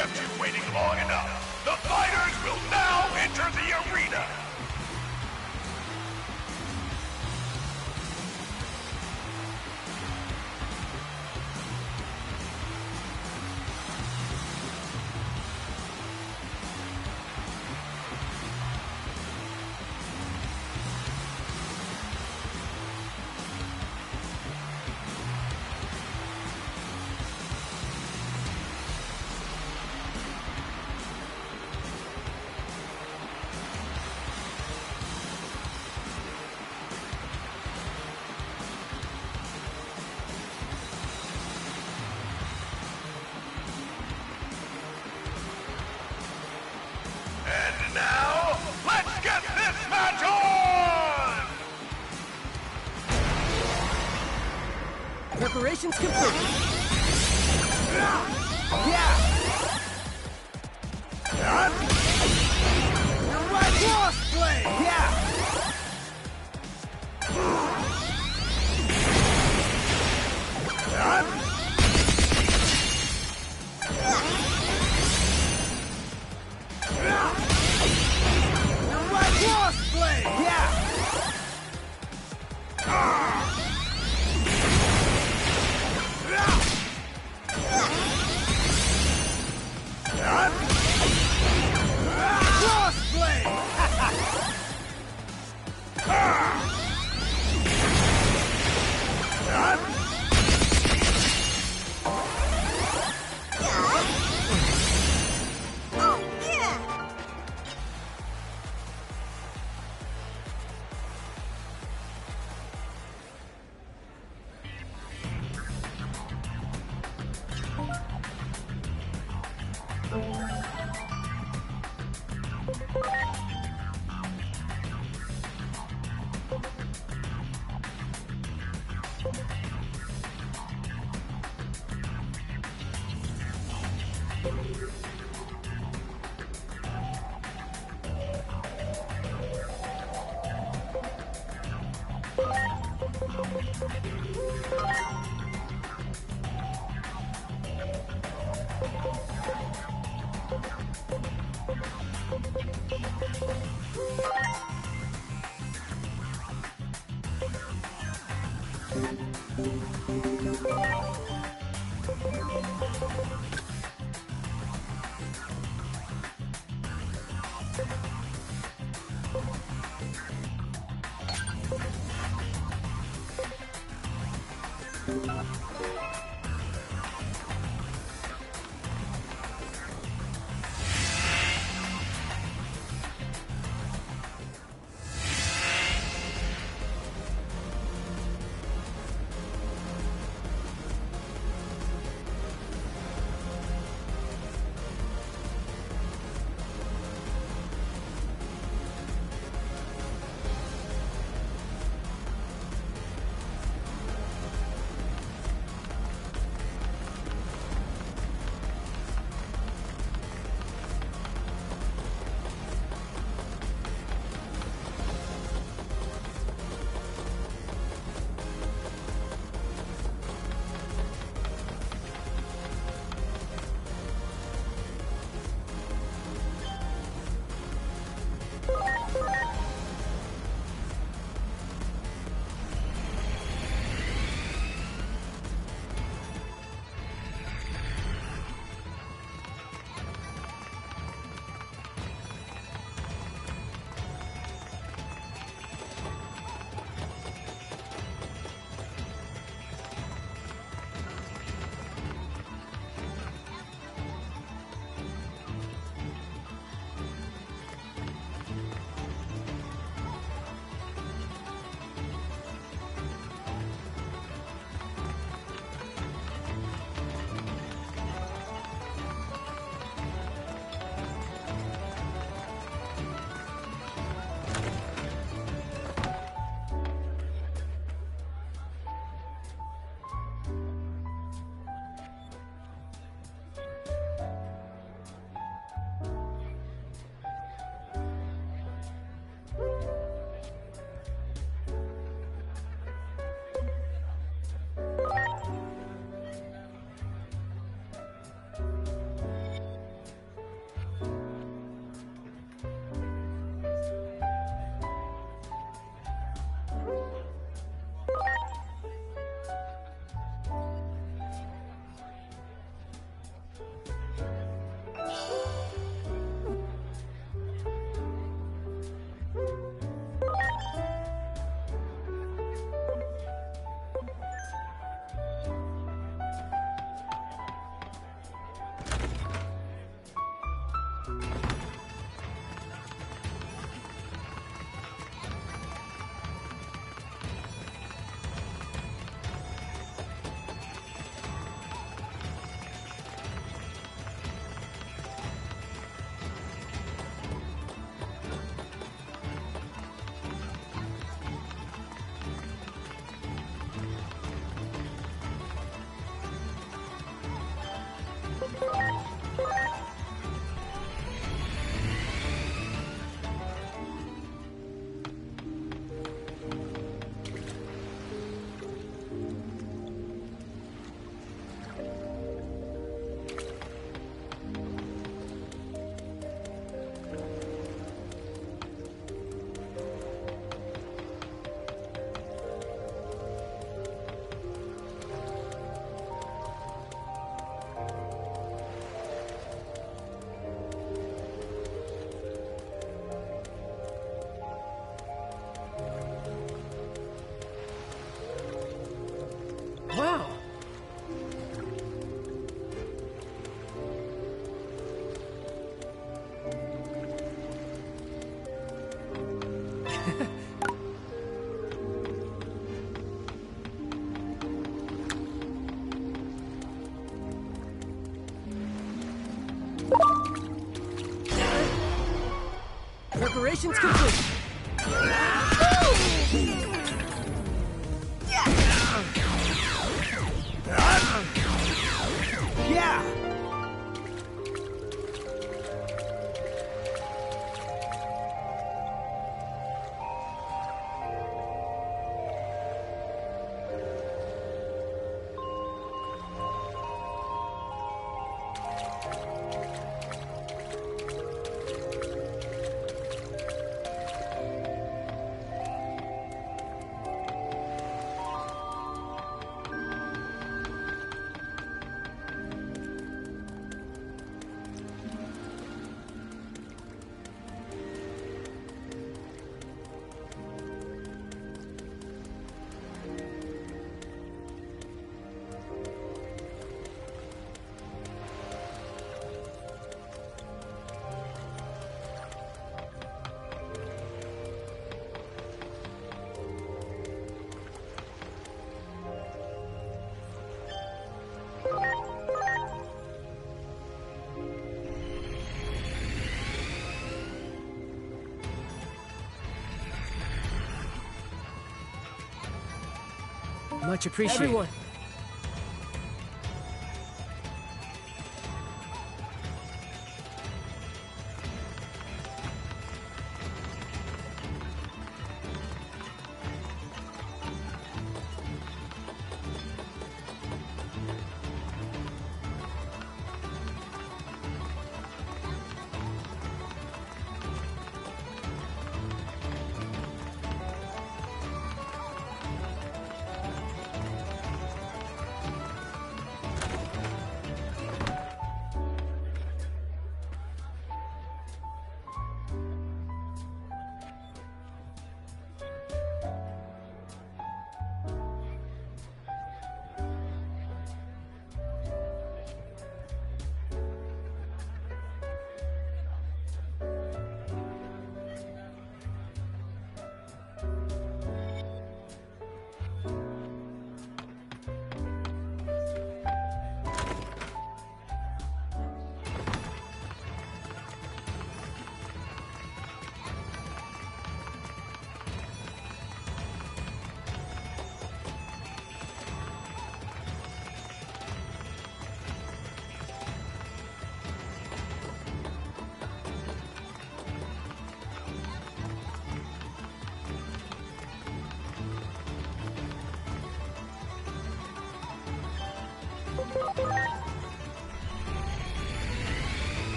kept you waiting long enough. The fighters will now enter the arena. Preparations complete. Yeah! You're right! Cross blade! Yeah! You're right! Cross blade! Yeah! Preparations complete. Yeah! Much appreciated. Everyone.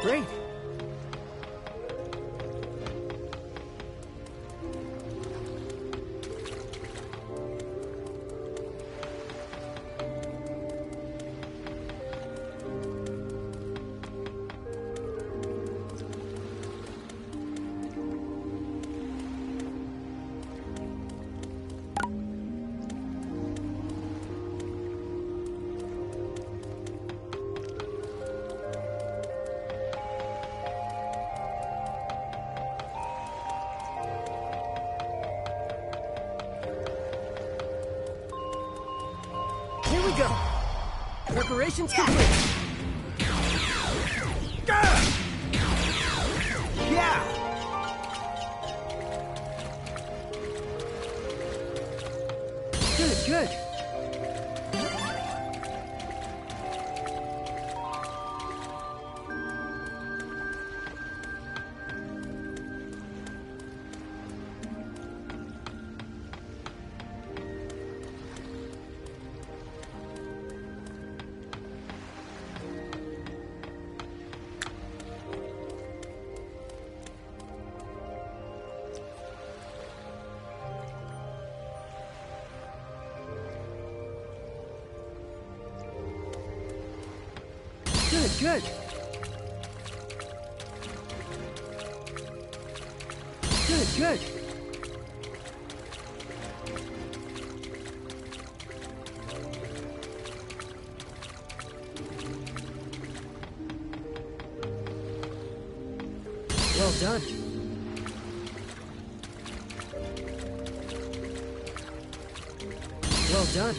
Great. Here we go. Preparations complete. Yeah! Good, good. good. Good, good. Well done. Well done.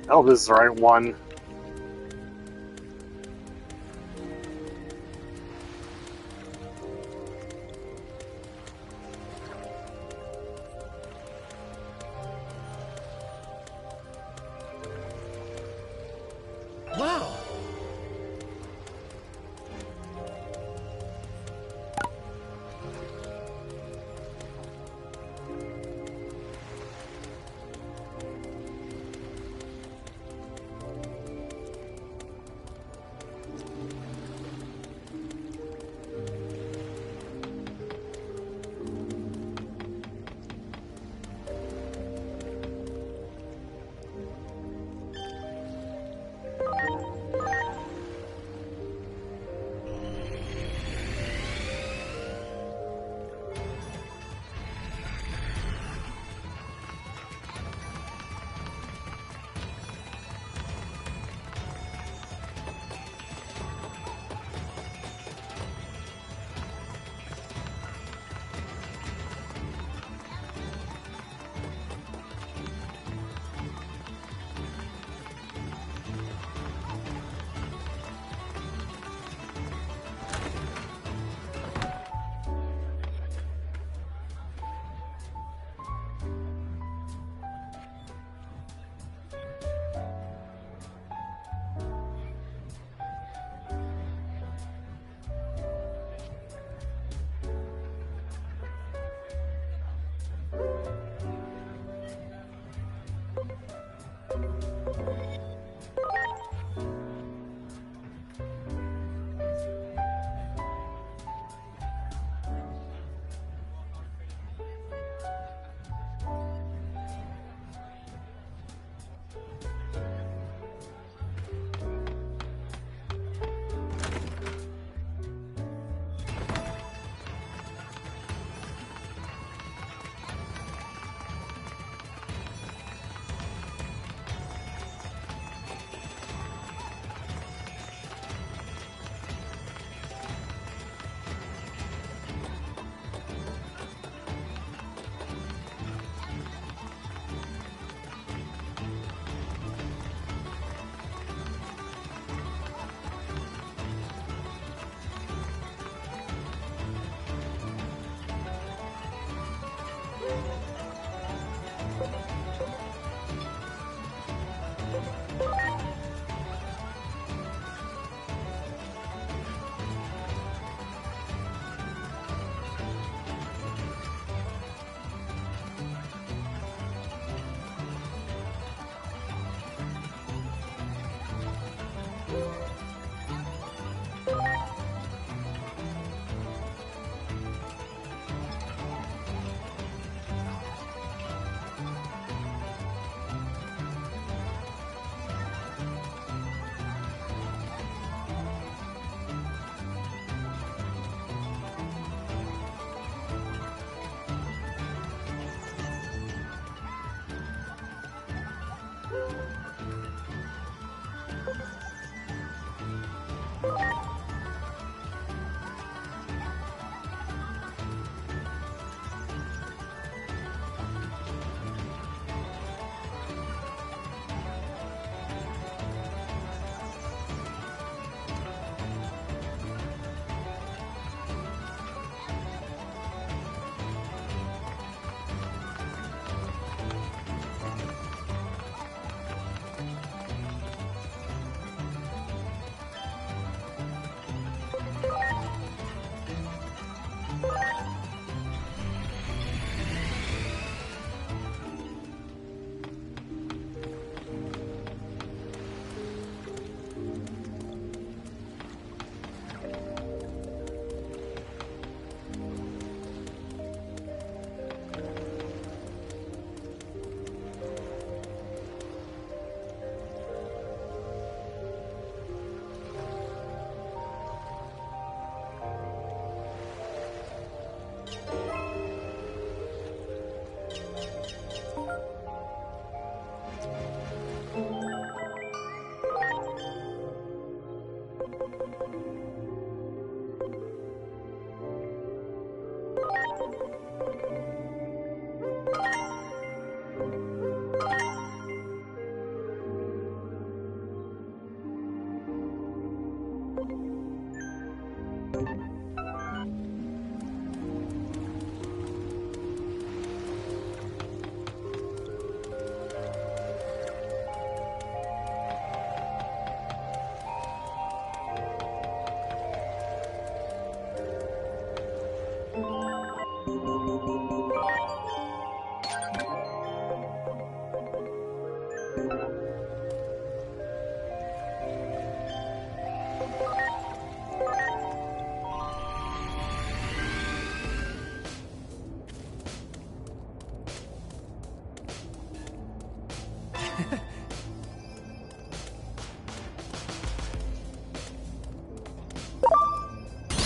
Oh, this is the right one. Wow.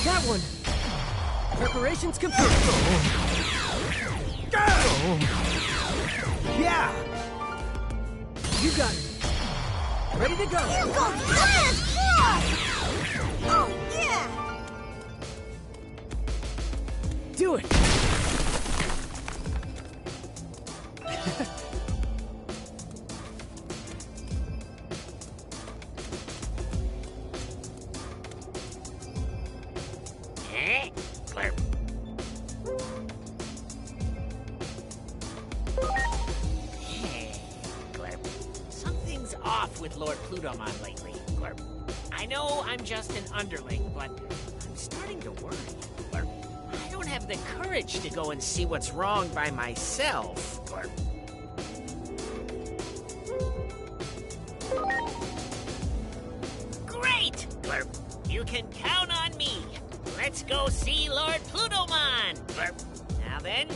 That one! Preparations complete! Yeah! You got it! Ready to go! Oh, yeah! Do it! Something's off with Lord Plutomon lately, Glurp. I know I'm just an underling, but I'm starting to worry, Glurp. I don't have the courage to go and see what's wrong by myself, Glurp. Great, Glurp. You can count on me. Let's go see Lord Plutomon, Glurp. Now then,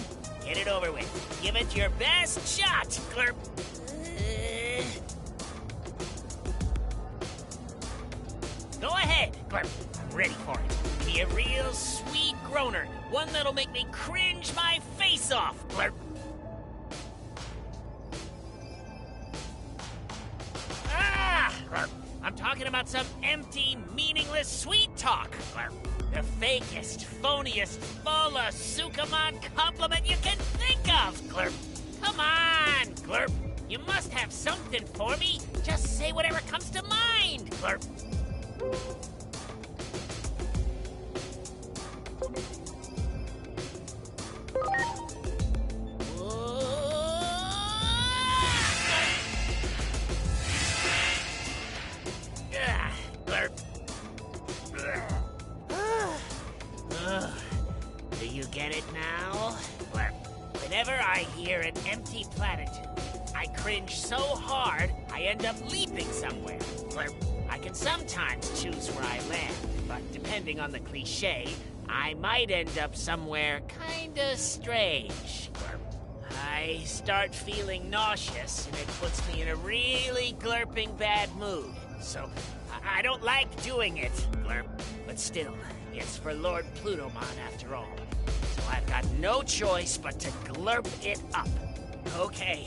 get it over with. Give it your best shot, Glurp. Go ahead, Glurp. I'm ready for it. Be a real sweet groaner. One that'll make me cringe my face off, Glurp. Glurp. I'm talking about some empty, meaningless sweet talk, Glurp. The fakest, phoniest, full of Sukamon compliment you can think of, Glurp. Come on, Glurp. You must have something for me. Just say whatever comes to mind, Glurp. Do you get it now? Whenever I hear an empty platitude, I cringe so hard I end up leaping somewhere. I can sometimes choose where I land, but depending on the cliche, I might end up somewhere kinda strange. I start feeling nauseous, and it puts me in a really glurping bad mood. So, I don't like doing it, Glurp. But still, it's for Lord Plutomon after all. So I've got no choice but to glurp it up. Okay,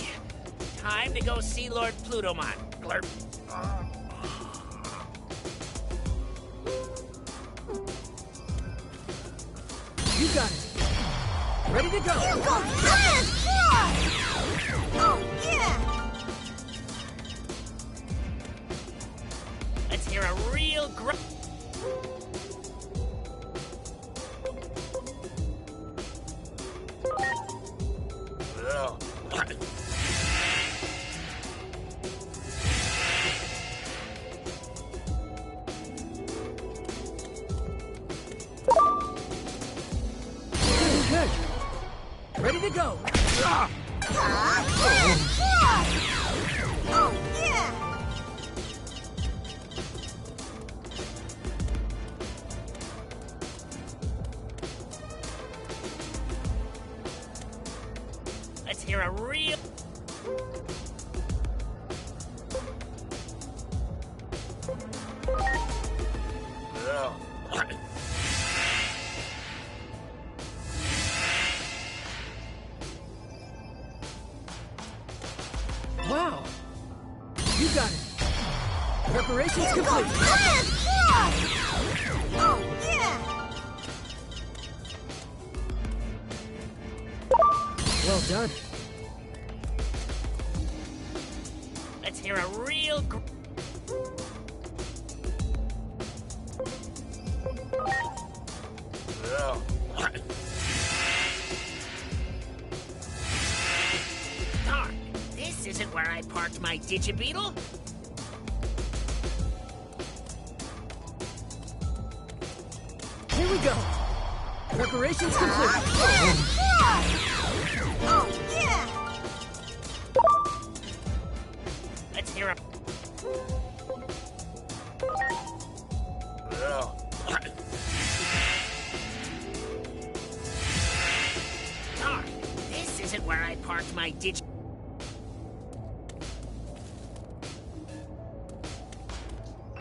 time to go see Lord Plutomon, Glurp. You got it! Ready to go! Oh, yeah! Let's hear a real Good! Ready to go! Oh, yeah! Let's hear a real... Wow! You got it! Preparations complete! Oh, yeah! Well done. Let's hear a real... Darn, this isn't where I parked my Digibeetle. Here we go. Preparations complete. Oh, yeah! Let's hear it. Darn, this isn't where I parked my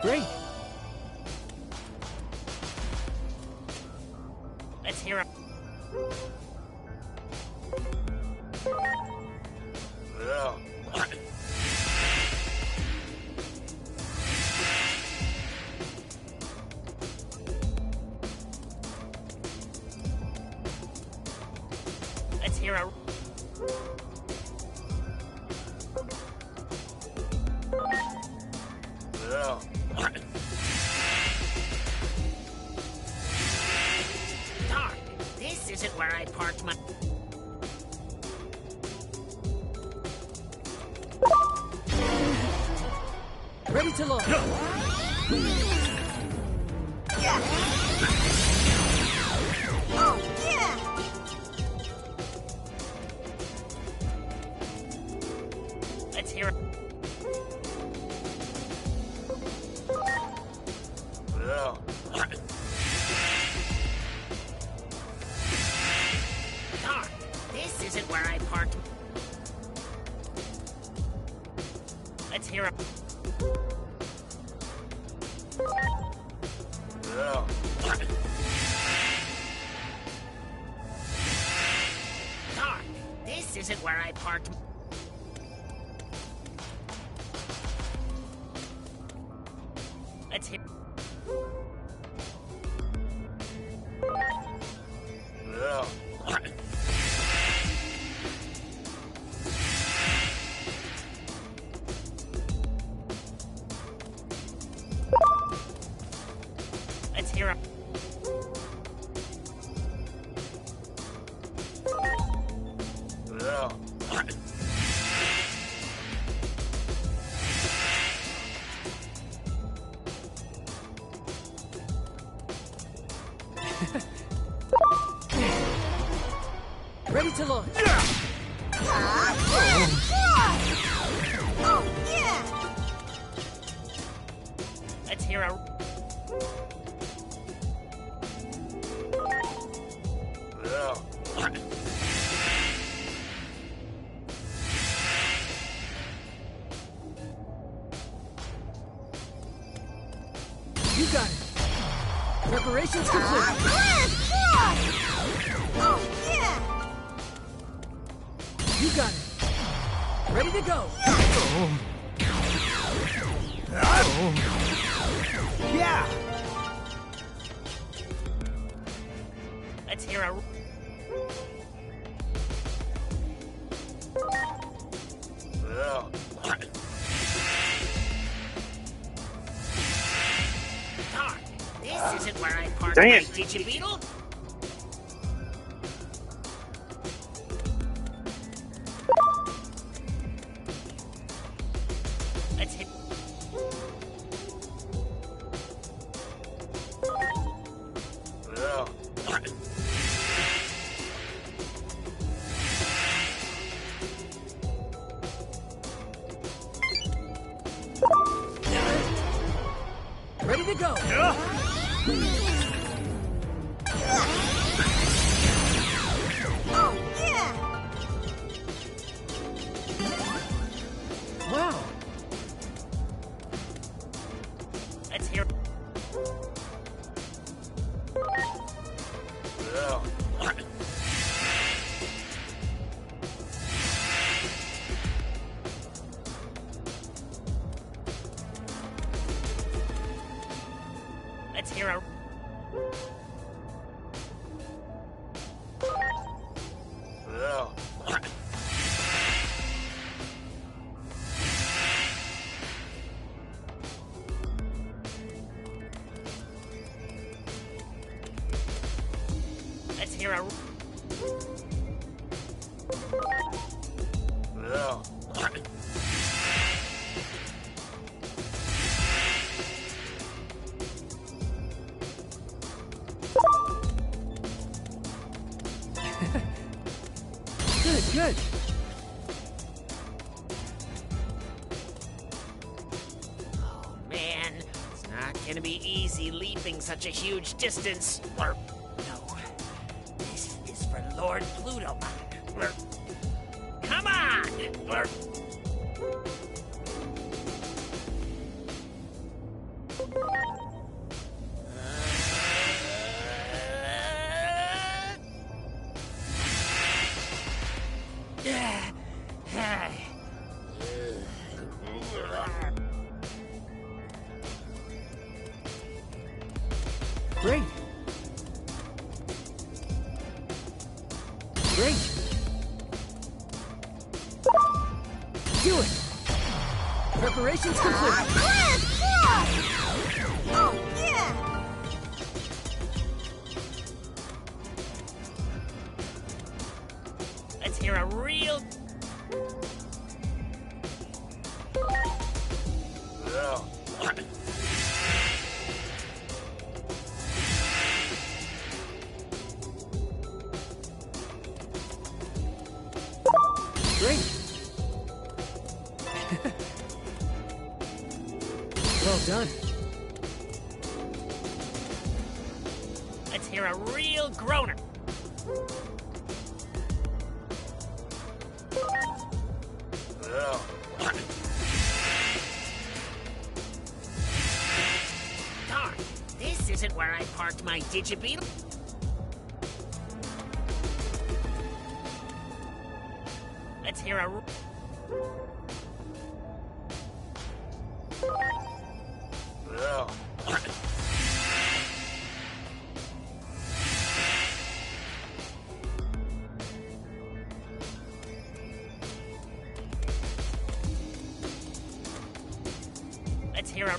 Great. Let's hear it. Let's hear a. Darn, this isn't where I parked my. Ready to launch. Yeah! Oh, yeah! Let's hear it. Darn, this isn't where I parked. Let's hear it. Darn, this isn't where I parked. Let's hit. Let's hear it. Ready to launch. Oh, yeah! Let's hear a. You got it. Preparations complete. Oh, yeah! You got it. Ready to go. Yeah! Let's hear a. Darn, this isn't where I parked Dang my it. Digibeetle. Let's hit. Ready to go. Oh, yeah! Wow. Let's hear. Let's hear a. hear a... Good, good. Oh, man. It's not gonna be easy leaping such a huge distance. No. This is for Lord Plutomon. Come on! Great. Great. Do it. Preparations complete. Oh, yeah! Let's hear a real... Great. Well done. Let's hear a real groaner. Darn, this isn't where I parked my Digibeetle. Let's hear a... Let's hear a...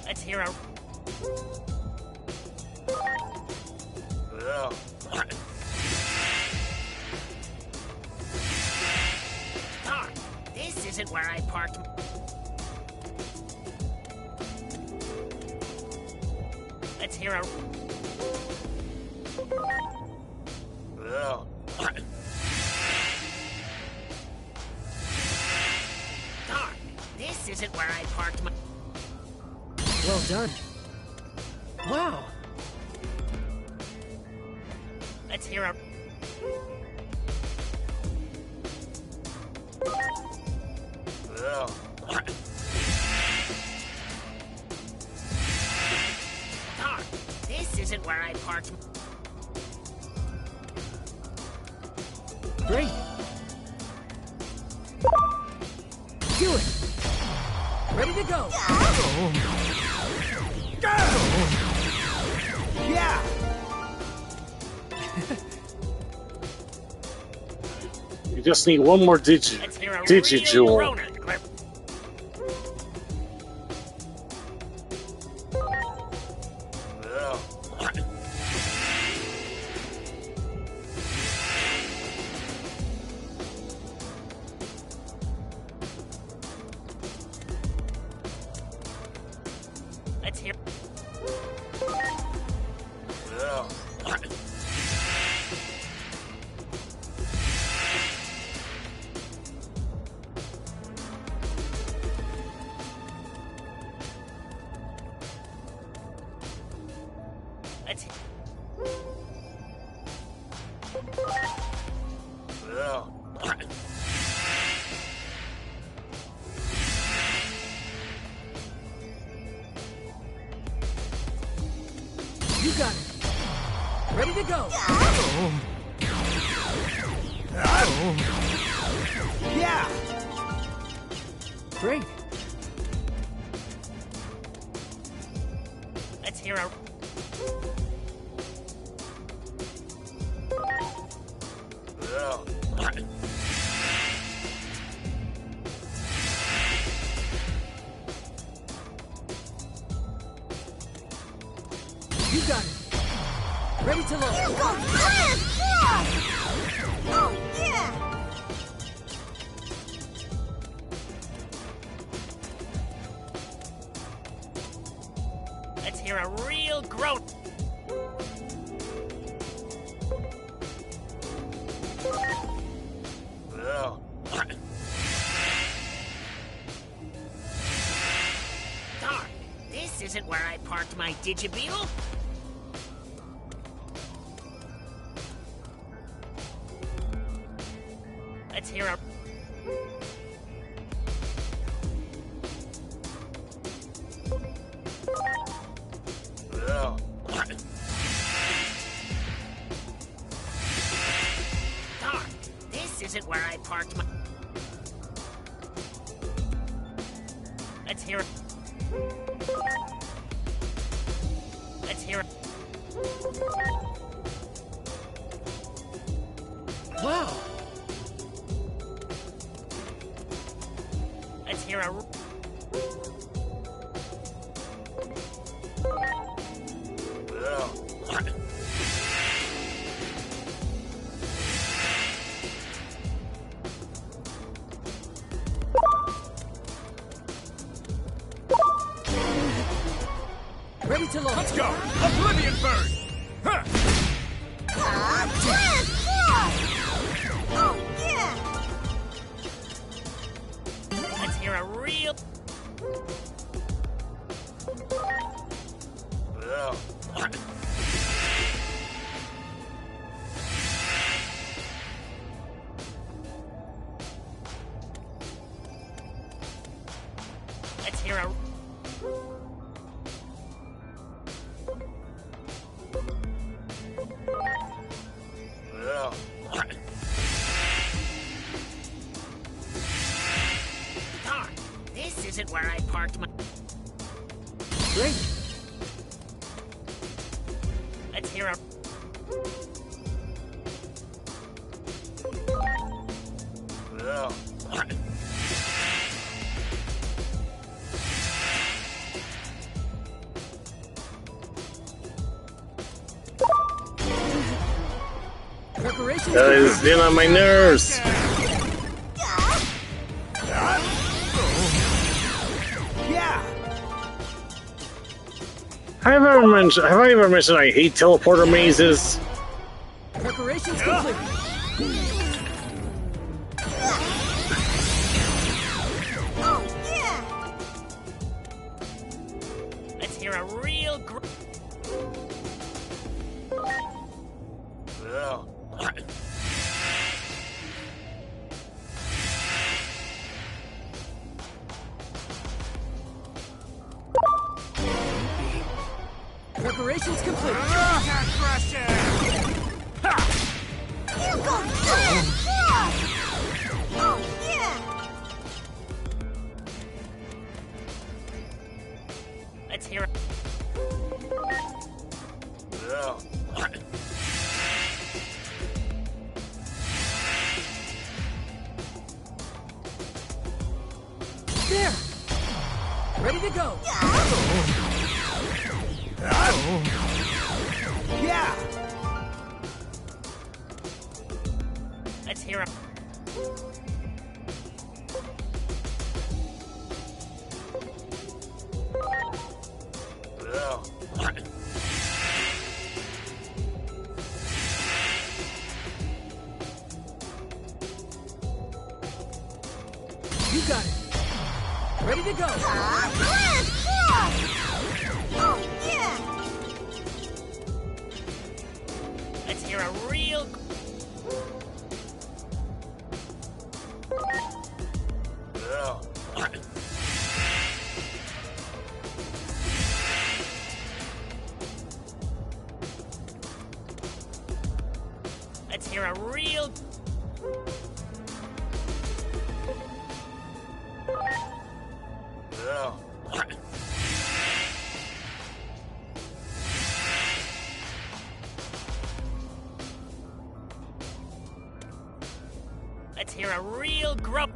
Let's hear a... Darn, this isn't where I parked... Let's hear a... Darn, this isn't where I parked my... Well done. Wow. Let's hear a... Darn, this isn't where I parked... Great. Do it. Ready to go. Yeah! You just need one more Let's hear a real Digijewel. groaner. Let's hear... Let's hear... You got it. Ready to go. Yeah! Great. Let's hear a... Ready to load. Oh, yeah! Let's hear a real groan. Darn, this isn't where I parked my Digibeetle. Let's hear a... Darn, this isn't where I parked my... Let's hear it. Let's hear it. Wow. Let's hear a... Ready to load. Let's go! Oblivion Bird! Huh. Oh, yeah! Let's hear a real... Let's hear a... Darn, this isn't where I parked my... Great. Let's hear a... Preparations. That is getting on my nerves. Yeah! Have I ever mentioned I hate teleporter mazes? Preparations complete. Oh, yeah! Let's hear a real... Preparations complete. Oh, yeah! Let's hear it. There. Ready to go. Yeah! Let's hear it. You got it. Ready to go. Oh, yeah! Let's hear a real... Let's hear a real... Let's hear a real grump.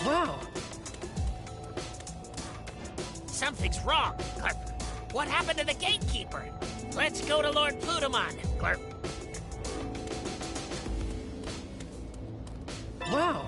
Wow. Something's wrong, Glurp. What happened to the gatekeeper? Let's go to Lord Plutomon, Glurp. Wow.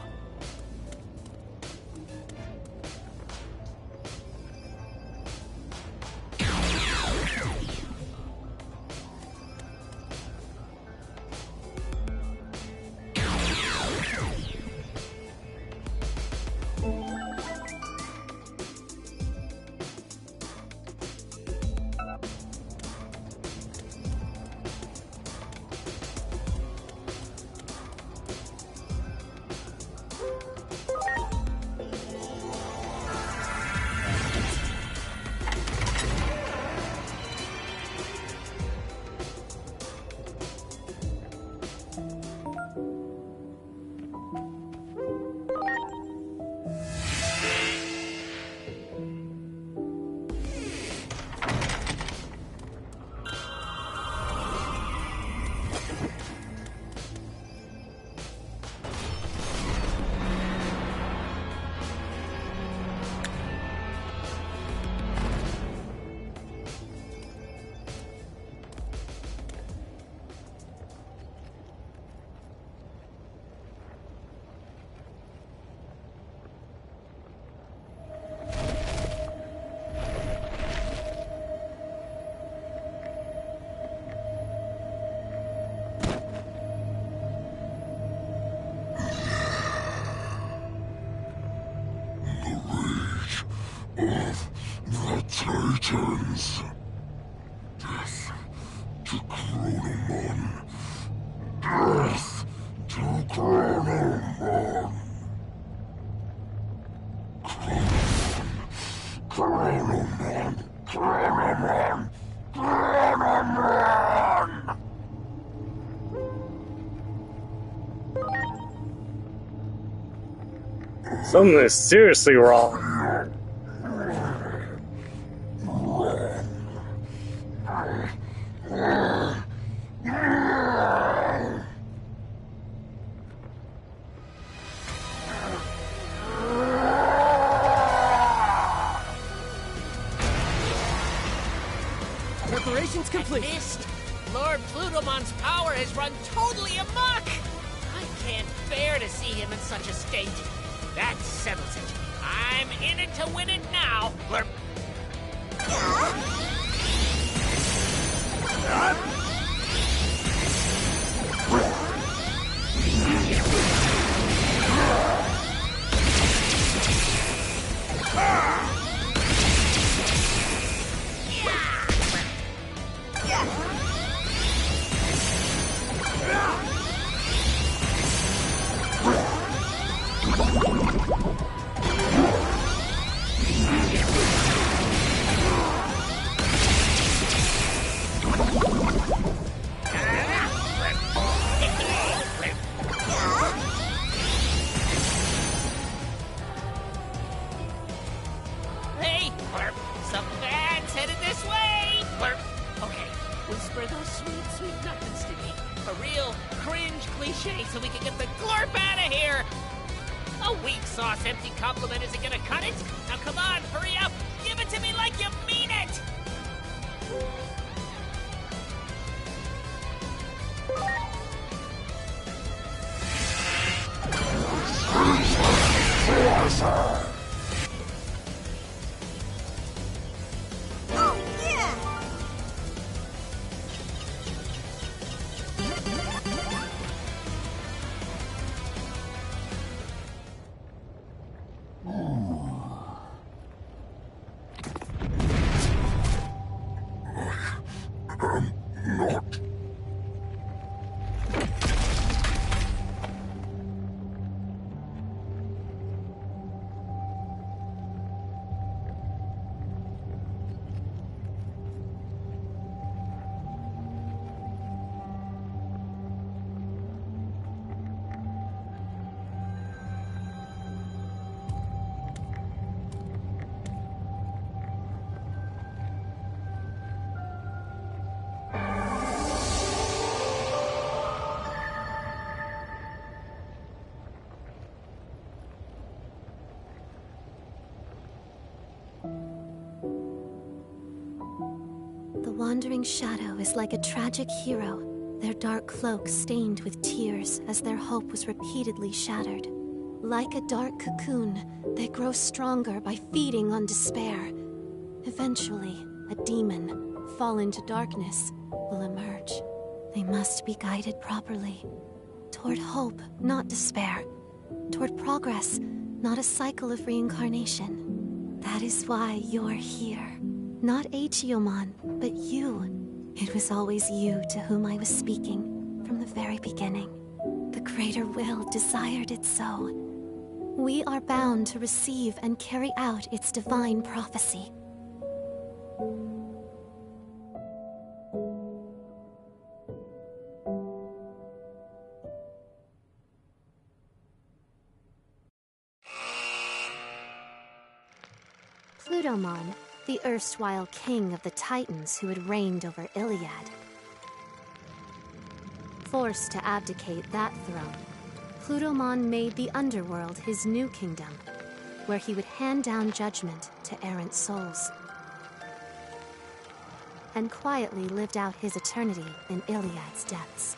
The Titans. Death to Chronomon. Death to Chronomon. Chronomon. Chronomon. Chronomon. Something is seriously wrong. Preparations complete. I missed. Lord Plutomon's power has run totally amok. I can't bear to see him in such a state. That settles it. I'm in it to win it now. Glurp. Hey, Glurp! Something bad's headed this way! Glurp! Okay, whisper those sweet, sweet nothings to me. A real cringe cliche so we can get the Glurp out of here! A weak sauce empty compliment isn't gonna cut it! Now come on, hurry up! Give it to me like you mean it! Oh, yeah! Not. wandering shadow is like a tragic hero, their dark cloak stained with tears as their hope was repeatedly shattered. Like a dark cocoon, they grow stronger by feeding on despair. Eventually, a demon, fallen to darkness, will emerge. They must be guided properly. Toward hope, not despair. Toward progress, not a cycle of reincarnation. That is why you're here. Not Achiomon, but you. It was always you to whom I was speaking, from the very beginning. The greater will desired it so. We are bound to receive and carry out its divine prophecy. Plutomon, the erstwhile king of the Titans who had reigned over Iliad. Forced to abdicate that throne, Plutomon made the underworld his new kingdom, where he would hand down judgment to errant souls. And quietly lived out his eternity in Iliad's depths.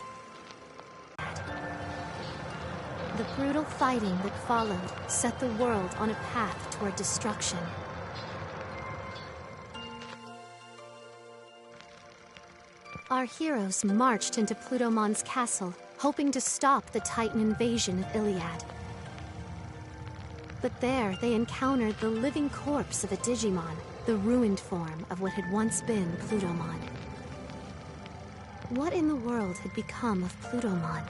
The brutal fighting that followed set the world on a path toward destruction. Our heroes marched into Plutomon's castle, hoping to stop the Titan invasion of Iliad. But there, they encountered the living corpse of a Digimon, the ruined form of what had once been Plutomon. What in the world had become of Plutomon?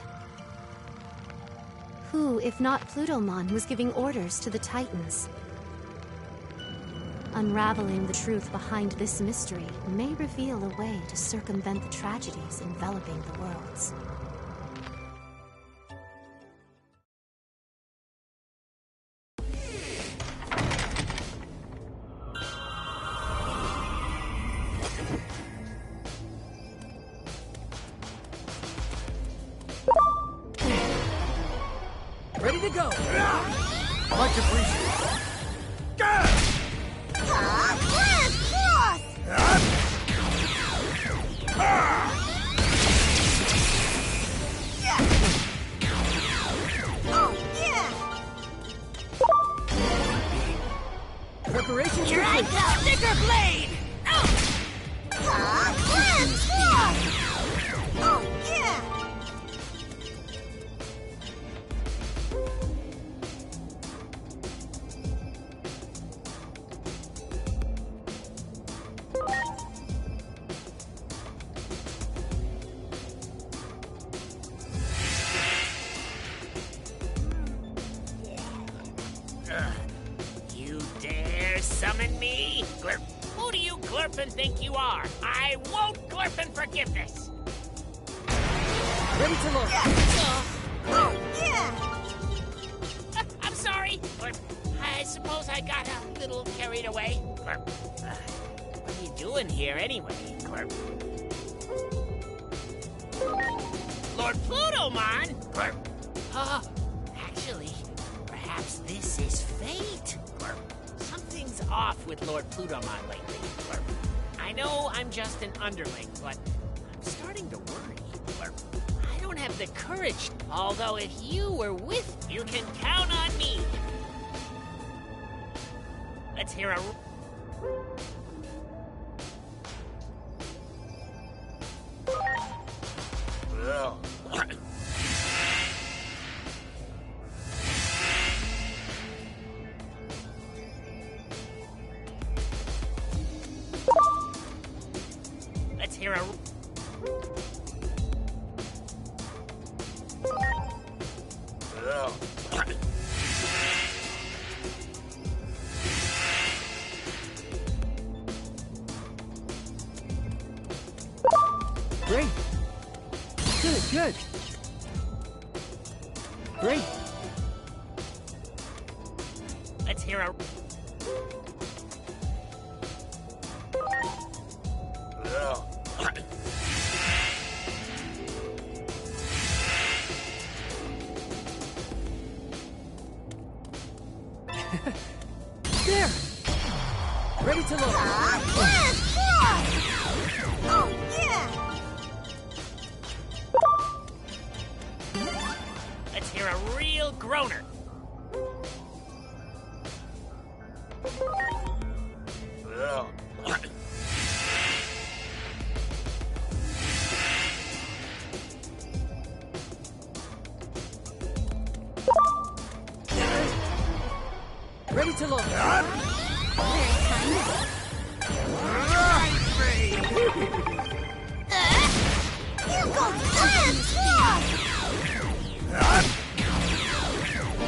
Who, if not Plutomon, was giving orders to the Titans? Unraveling the truth behind this mystery may reveal a way to circumvent the tragedies enveloping the worlds. Ready to go! Much appreciated. Preparations Here I complete. go! Sticker blade! You dare summon me? Glurp. Who do you Glurpin think you are? I won't Glurpin forgive this! Ready to launch. I'm sorry, Glurp. I suppose I got a little carried away. Glurp. What are you doing here anyway, Glurp? Lord Plutomon? Glurp. Actually, perhaps this is fate, Glurp. Something's off with Lord Plutomon lately, Glurp. I know I'm just an underling, but I'm starting to worry, Glurp. I don't have the courage, although if you were with me, you can count on me. Let's hear a... Let's hear a... Great. Good. Great. Let's hear a... There. Ready to launch. groaner. Ready to launch.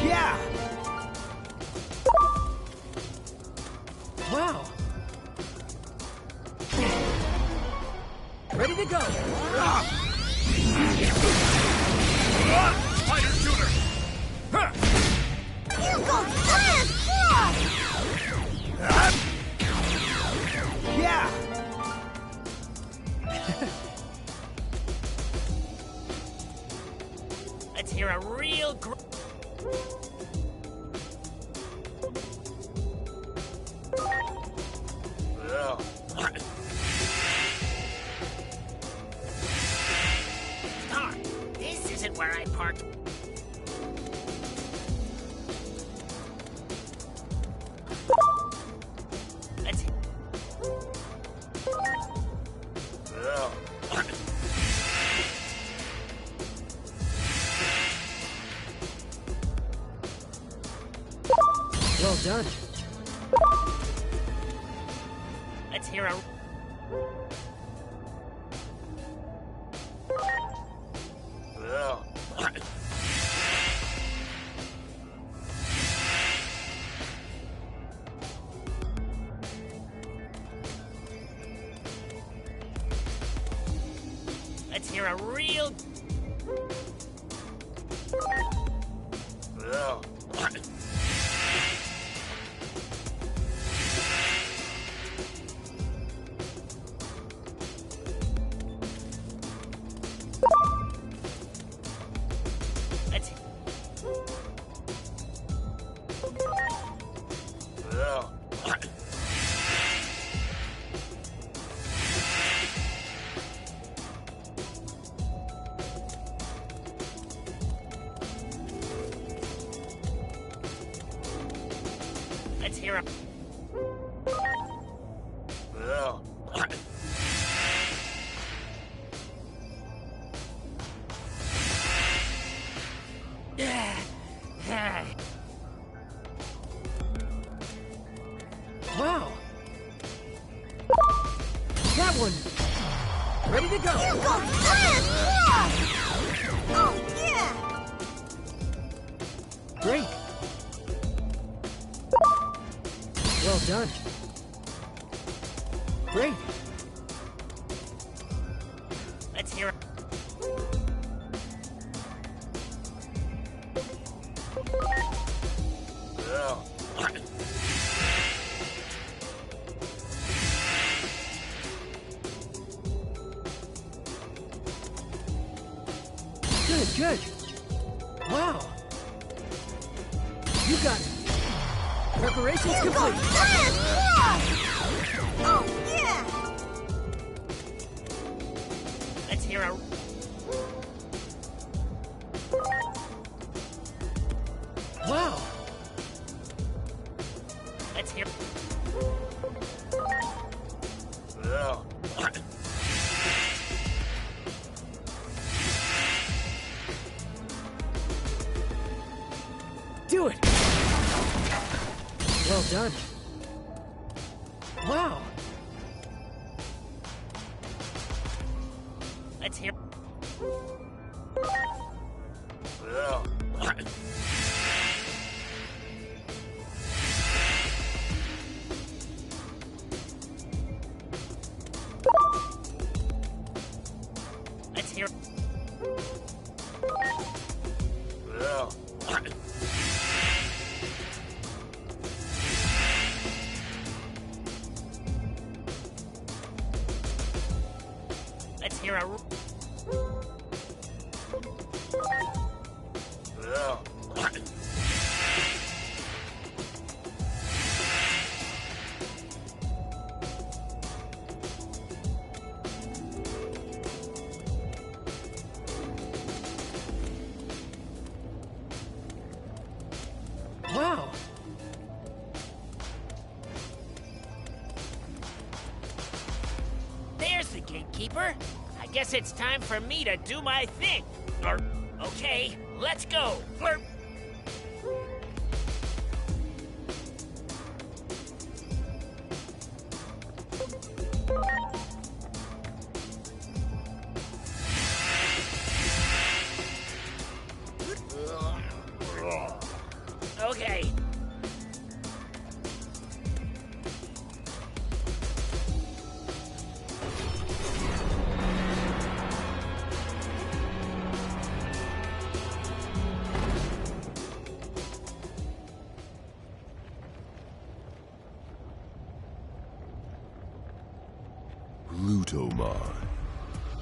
Yeah! Wow! Ready to go! Fighter shooter! Yeah! Let's hear a real Darn, this isn't where I parked. Let's Well done. Let's hear a Let's hear a real Let's Let's hear a Wow! That one! Ready to go! Oh, yeah! Great! Well done. Great! Let's hear it. Good, good! Wow! You got it! Preparations complete! Oh, yeah! Let's hear a Wow! Let's hear Do it! Well done. Wow! Let's hear Let's hear Let's hear a Keeper. I guess it's time for me to do my thing. Okay, let's go. Okay. Plutomon,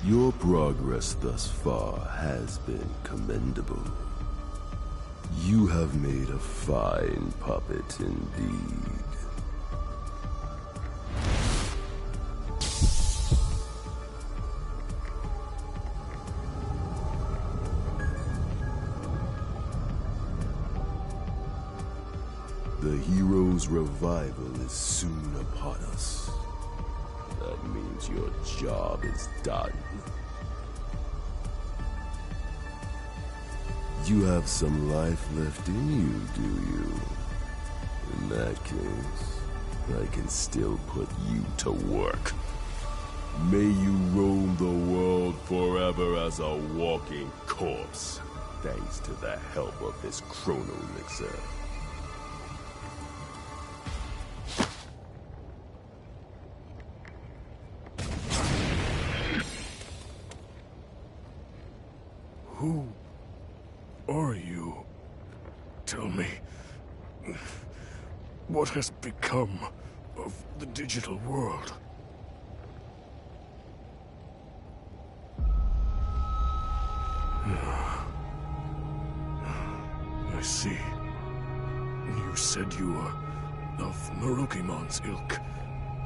your progress thus far has been commendable. You have made a fine puppet indeed. The hero's revival is soon upon us. That means your job is done. You have some life left in you, do you? In that case, I can still put you to work. May you roam the world forever as a walking corpse, thanks to the help of this chrono mixer. Who are you? Tell me, what has become of the digital world? I see. You said you are of Marukimon's ilk,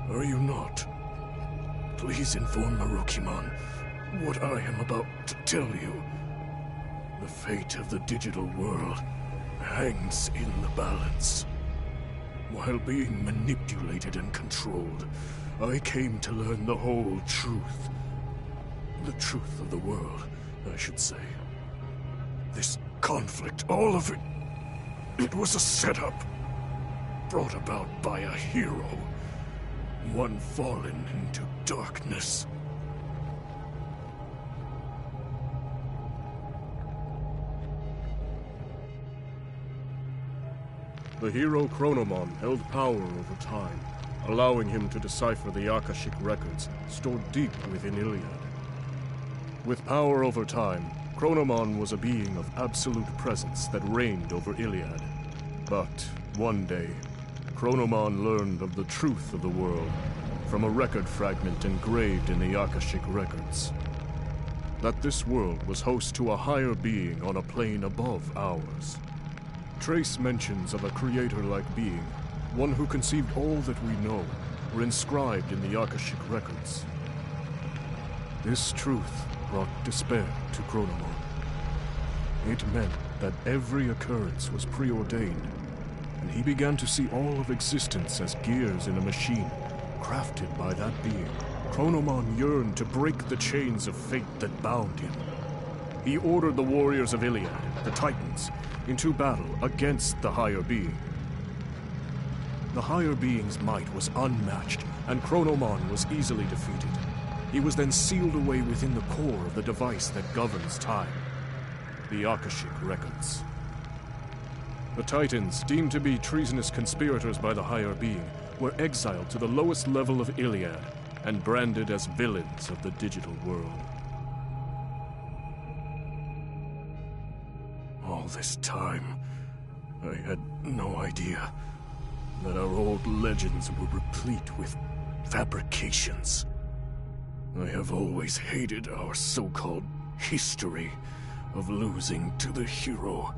are you not? Please inform Marukimon what I am about to tell you. The fate of the digital world hangs in the balance. While being manipulated and controlled, I came to learn the whole truth. The truth of the world, I should say. This conflict, all of it, it was a setup. Brought about by a hero. One fallen into darkness. The hero Chronomon held power over time, allowing him to decipher the Akashic records stored deep within Iliad. With power over time, Chronomon was a being of absolute presence that reigned over Iliad. But one day, Chronomon learned of the truth of the world from a record fragment engraved in the Akashic records. That this world was host to a higher being on a plane above ours. Trace mentions of a creator-like being, one who conceived all that we know, were inscribed in the Akashic records. This truth brought despair to Chronomon. It meant that every occurrence was preordained, and he began to see all of existence as gears in a machine, crafted by that being. Chronomon yearned to break the chains of fate that bound him. He ordered the warriors of Iliad, the Titans, into battle against the higher being. The higher being's might was unmatched, and Chronomon was easily defeated. He was then sealed away within the core of the device that governs time, the Akashic records. The Titans, deemed to be treasonous conspirators by the higher being, were exiled to the lowest level of Iliad and branded as villains of the digital world. All this time, I had no idea that our old legends were replete with fabrications. I have always hated our so-called history of losing to the hero.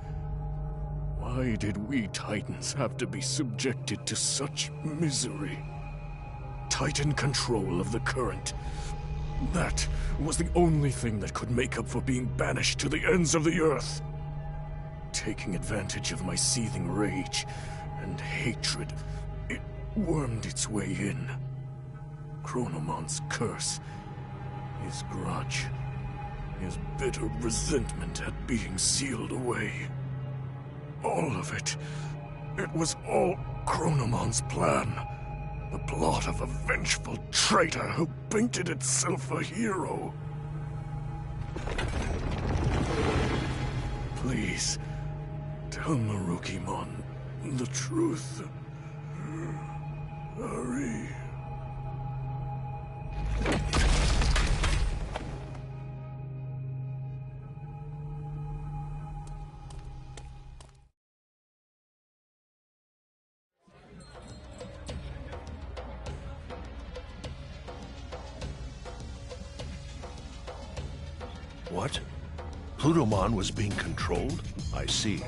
Why did we Titans have to be subjected to such misery? Titan control of the current. That was the only thing that could make up for being banished to the ends of the earth. Taking advantage of my seething rage and hatred, it wormed its way in. Chronomon's curse His grudge, his bitter resentment at being sealed away. All of it. It was all Chronomon's plan. The plot of a vengeful traitor who painted itself a hero. Please, tell Marukimon the truth. Hurry. What? Plutomon was being controlled? I see.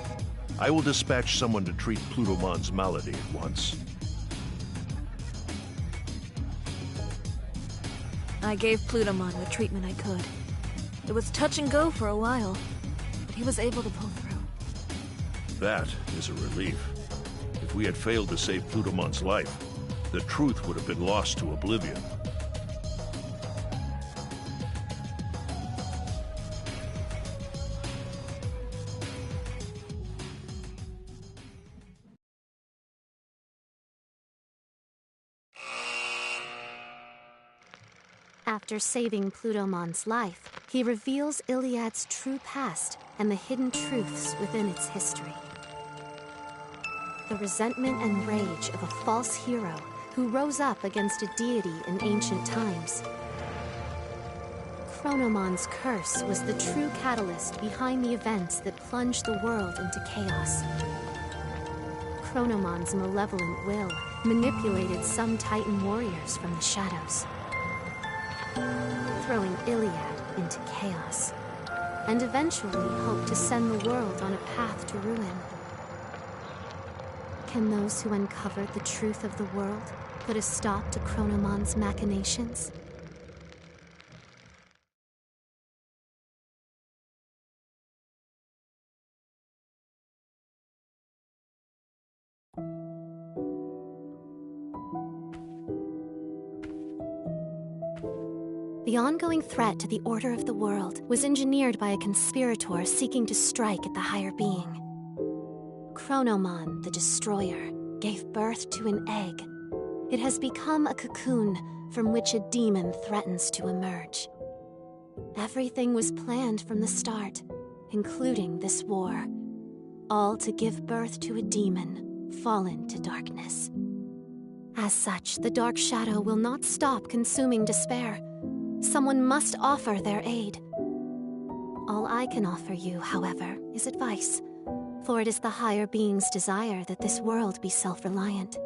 I will dispatch someone to treat Plutomon's malady at once. I gave Plutomon the treatment I could. It was touch and go for a while, but he was able to pull through. That is a relief. If we had failed to save Plutomon's life, the truth would have been lost to oblivion. After saving Plutomon's life, he reveals Iliad's true past and the hidden truths within its history. The resentment and rage of a false hero who rose up against a deity in ancient times. Chronomon's curse was the true catalyst behind the events that plunged the world into chaos. Chronomon's malevolent will manipulated some Titan warriors from the shadows, throwing Iliad into chaos, and eventually hoped to send the world on a path to ruin. Can those who uncovered the truth of the world put a stop to Chronomon's machinations? The ongoing threat to the order of the world was engineered by a conspirator seeking to strike at the higher being. Chronomon, the Destroyer, gave birth to an egg. It has become a cocoon from which a demon threatens to emerge. Everything was planned from the start, including this war, all to give birth to a demon fallen to darkness. As such, the Dark Shadow will not stop consuming despair. Someone must offer their aid. All I can offer you, however, is advice, for it is the higher being's desire that this world be self-reliant.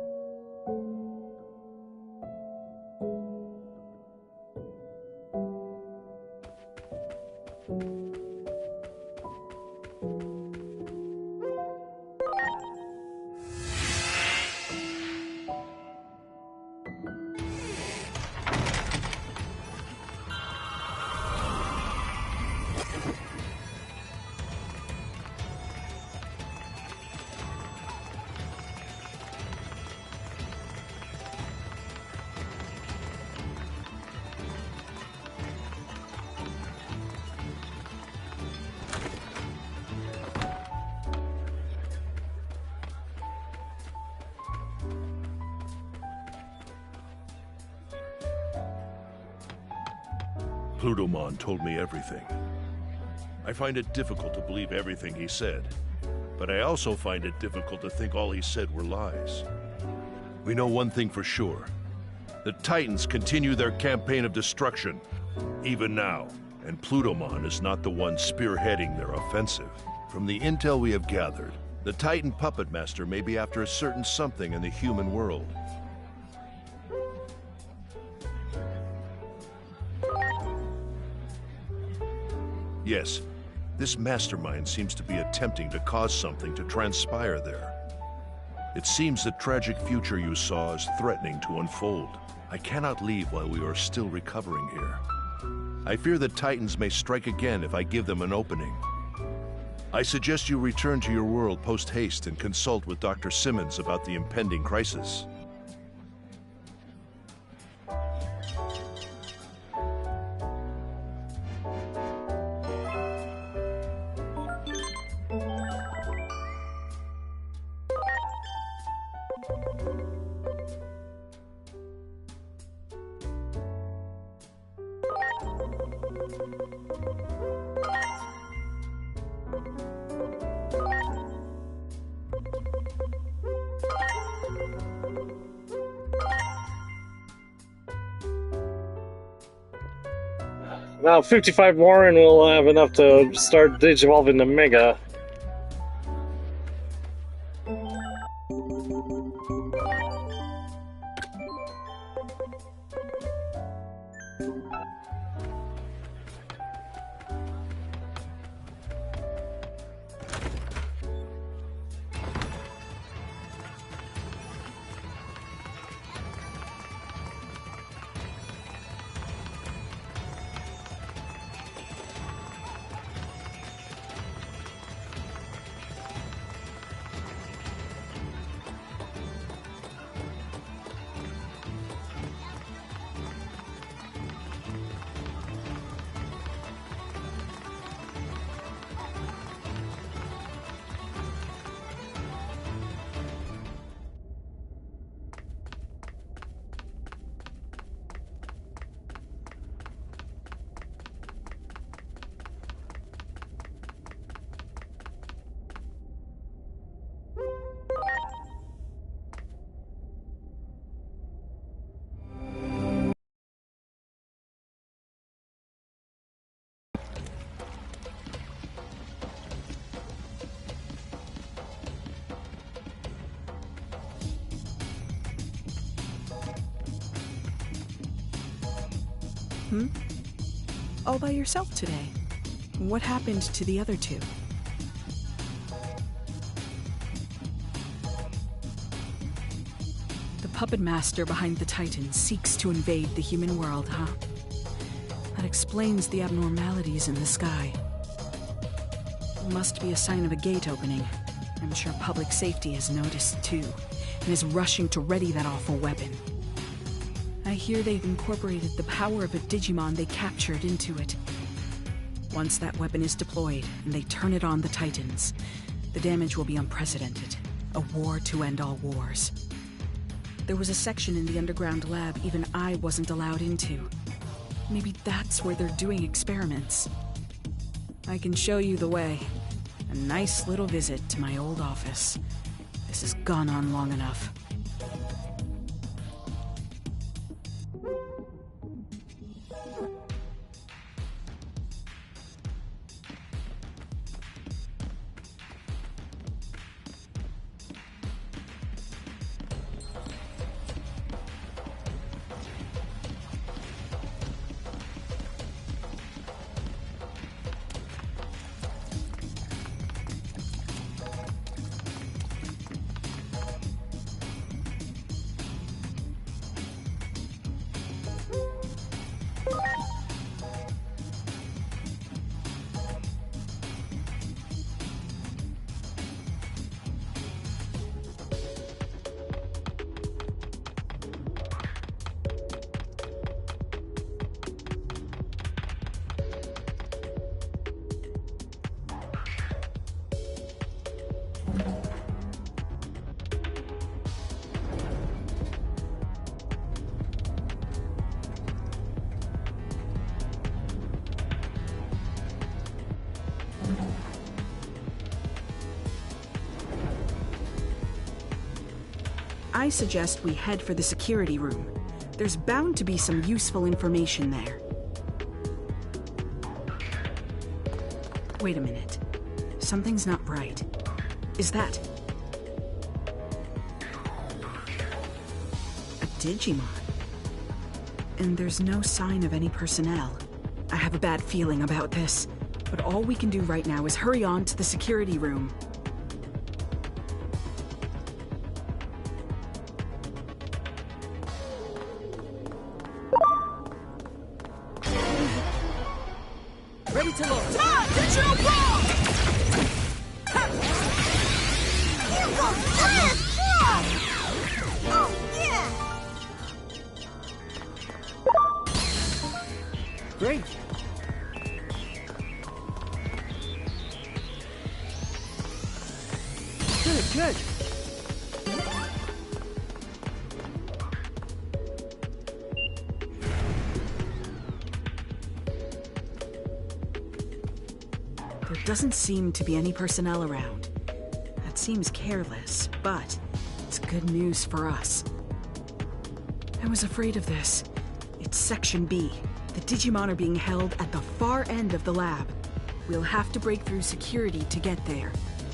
Plutomon told me everything. I find it difficult to believe everything he said, but I also find it difficult to think all he said were lies. We know one thing for sure. The Titans continue their campaign of destruction, even now, and Plutomon is not the one spearheading their offensive. From the intel we have gathered, the Titan Puppet Master may be after a certain something in the human world. Yes, this mastermind seems to be attempting to cause something to transpire there. It seems the tragic future you saw is threatening to unfold. I cannot leave while we are still recovering here. I fear the Titans may strike again if I give them an opening. I suggest you return to your world post-haste and consult with Dr. Simmons about the impending crisis. Now 55 more and we'll have enough to start Digivolving the Mega. All by yourself today. What happened to the other two? The puppet master behind the Titan seeks to invade the human world, huh? That explains the abnormalities in the sky. Must be a sign of a gate opening. I'm sure public safety has noticed too, and is rushing to ready that awful weapon. I hear they've incorporated the power of a Digimon they captured into it. Once that weapon is deployed, and they turn it on the Titans, the damage will be unprecedented. A war to end all wars. There was a section in the underground lab even I wasn't allowed into. Maybe that's where they're doing experiments. I can show you the way. A nice little visit to my old office. This has gone on long enough. I suggest we head for the security room. There's bound to be some useful information there. Wait a minute. Something's not right. Is that... a Digimon? And there's no sign of any personnel. I have a bad feeling about this, but all we can do right now is hurry on to the security room. Ready to load. Time to jump off! Oh, yeah! Great. Good. There doesn't seem to be any personnel around. That seems careless, but it's good news for us. I was afraid of this. It's Section B. The Digimon are being held at the far end of the lab. We'll have to break through security to get there.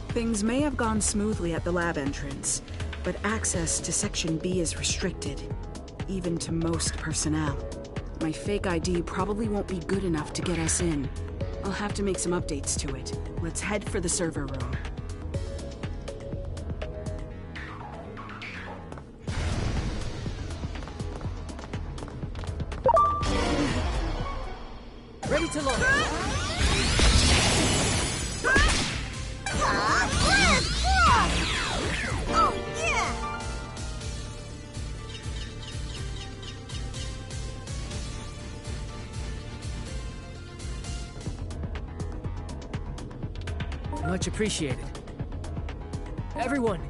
Things may have gone smoothly at the lab entrance, but access to Section B is restricted, even to most personnel. My fake ID probably won't be good enough to get us in. I'll have to make some updates to it. Let's head for the server room. Ready to launch. Oh, yeah! Much appreciated. Everyone!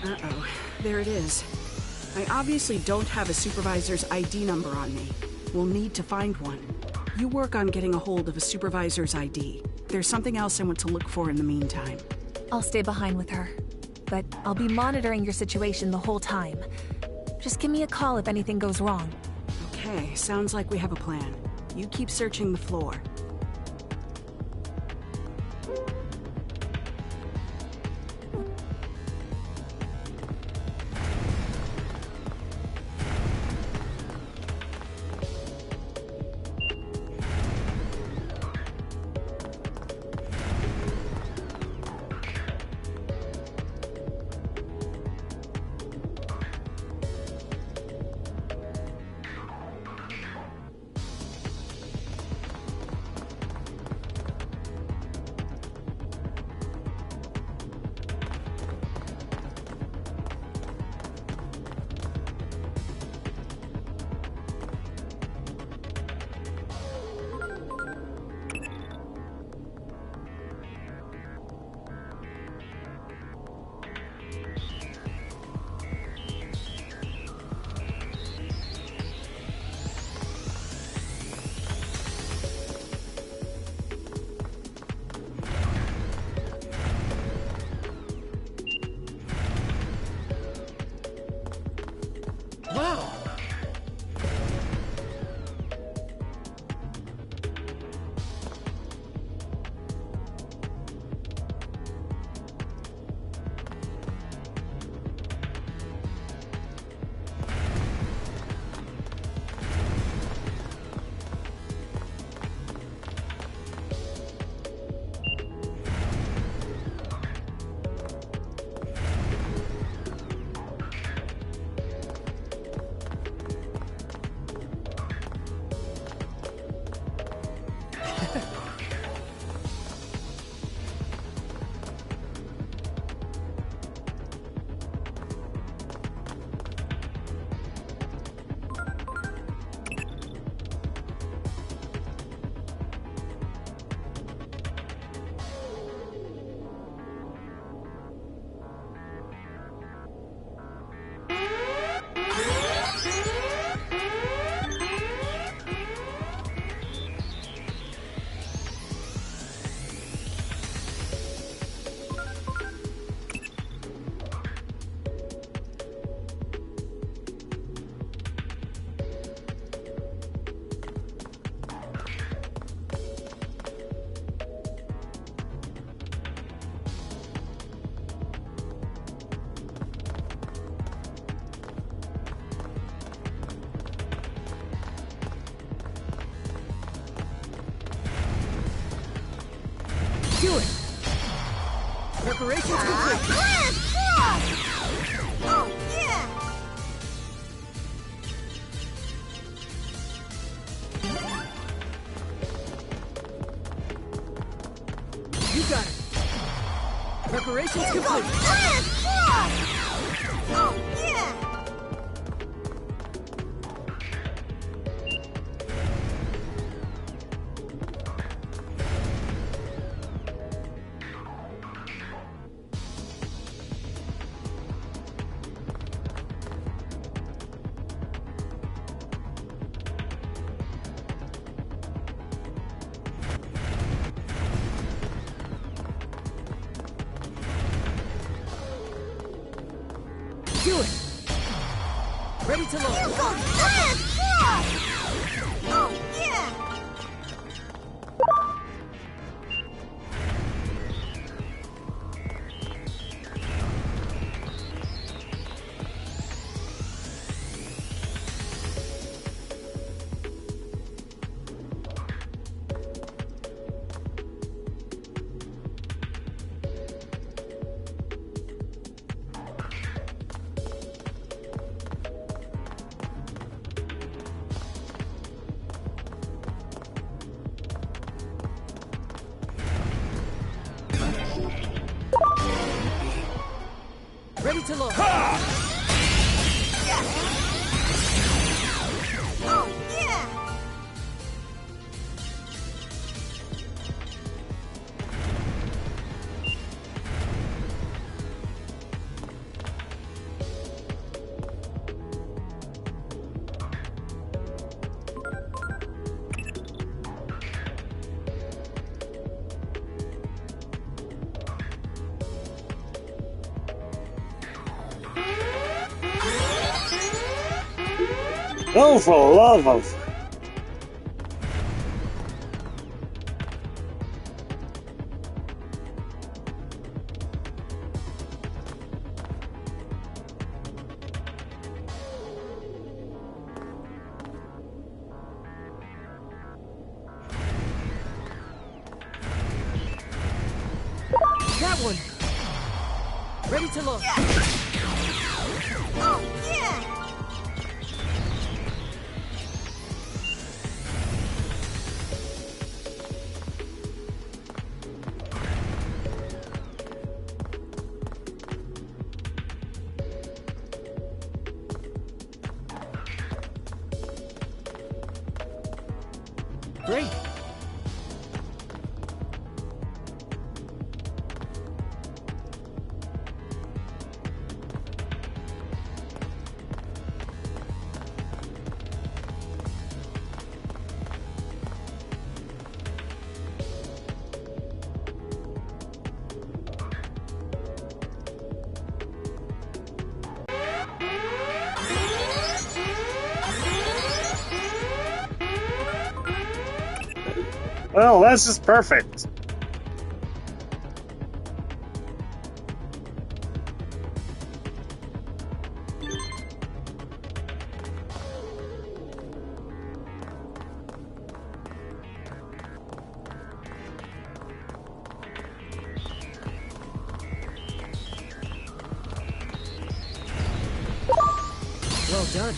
Uh-oh, there it is. I obviously don't have a supervisor's ID number on me. We'll need to find one. You work on getting a hold of a supervisor's ID. There's something else I want to look for in the meantime. I'll stay behind with her, but I'll be monitoring your situation the whole time. Just give me a call if anything goes wrong. Okay, sounds like we have a plan. You keep searching the floor. Preparations complete. Oh, yeah! You got it. Preparations complete. Oh, yeah! Do it. Ready to launch. Oh, yeah! Ready to launch. Oh, yeah! Oh, for the love of... That one. Ready to launch. Oh, yeah! Great. Well, that's just perfect. Well done.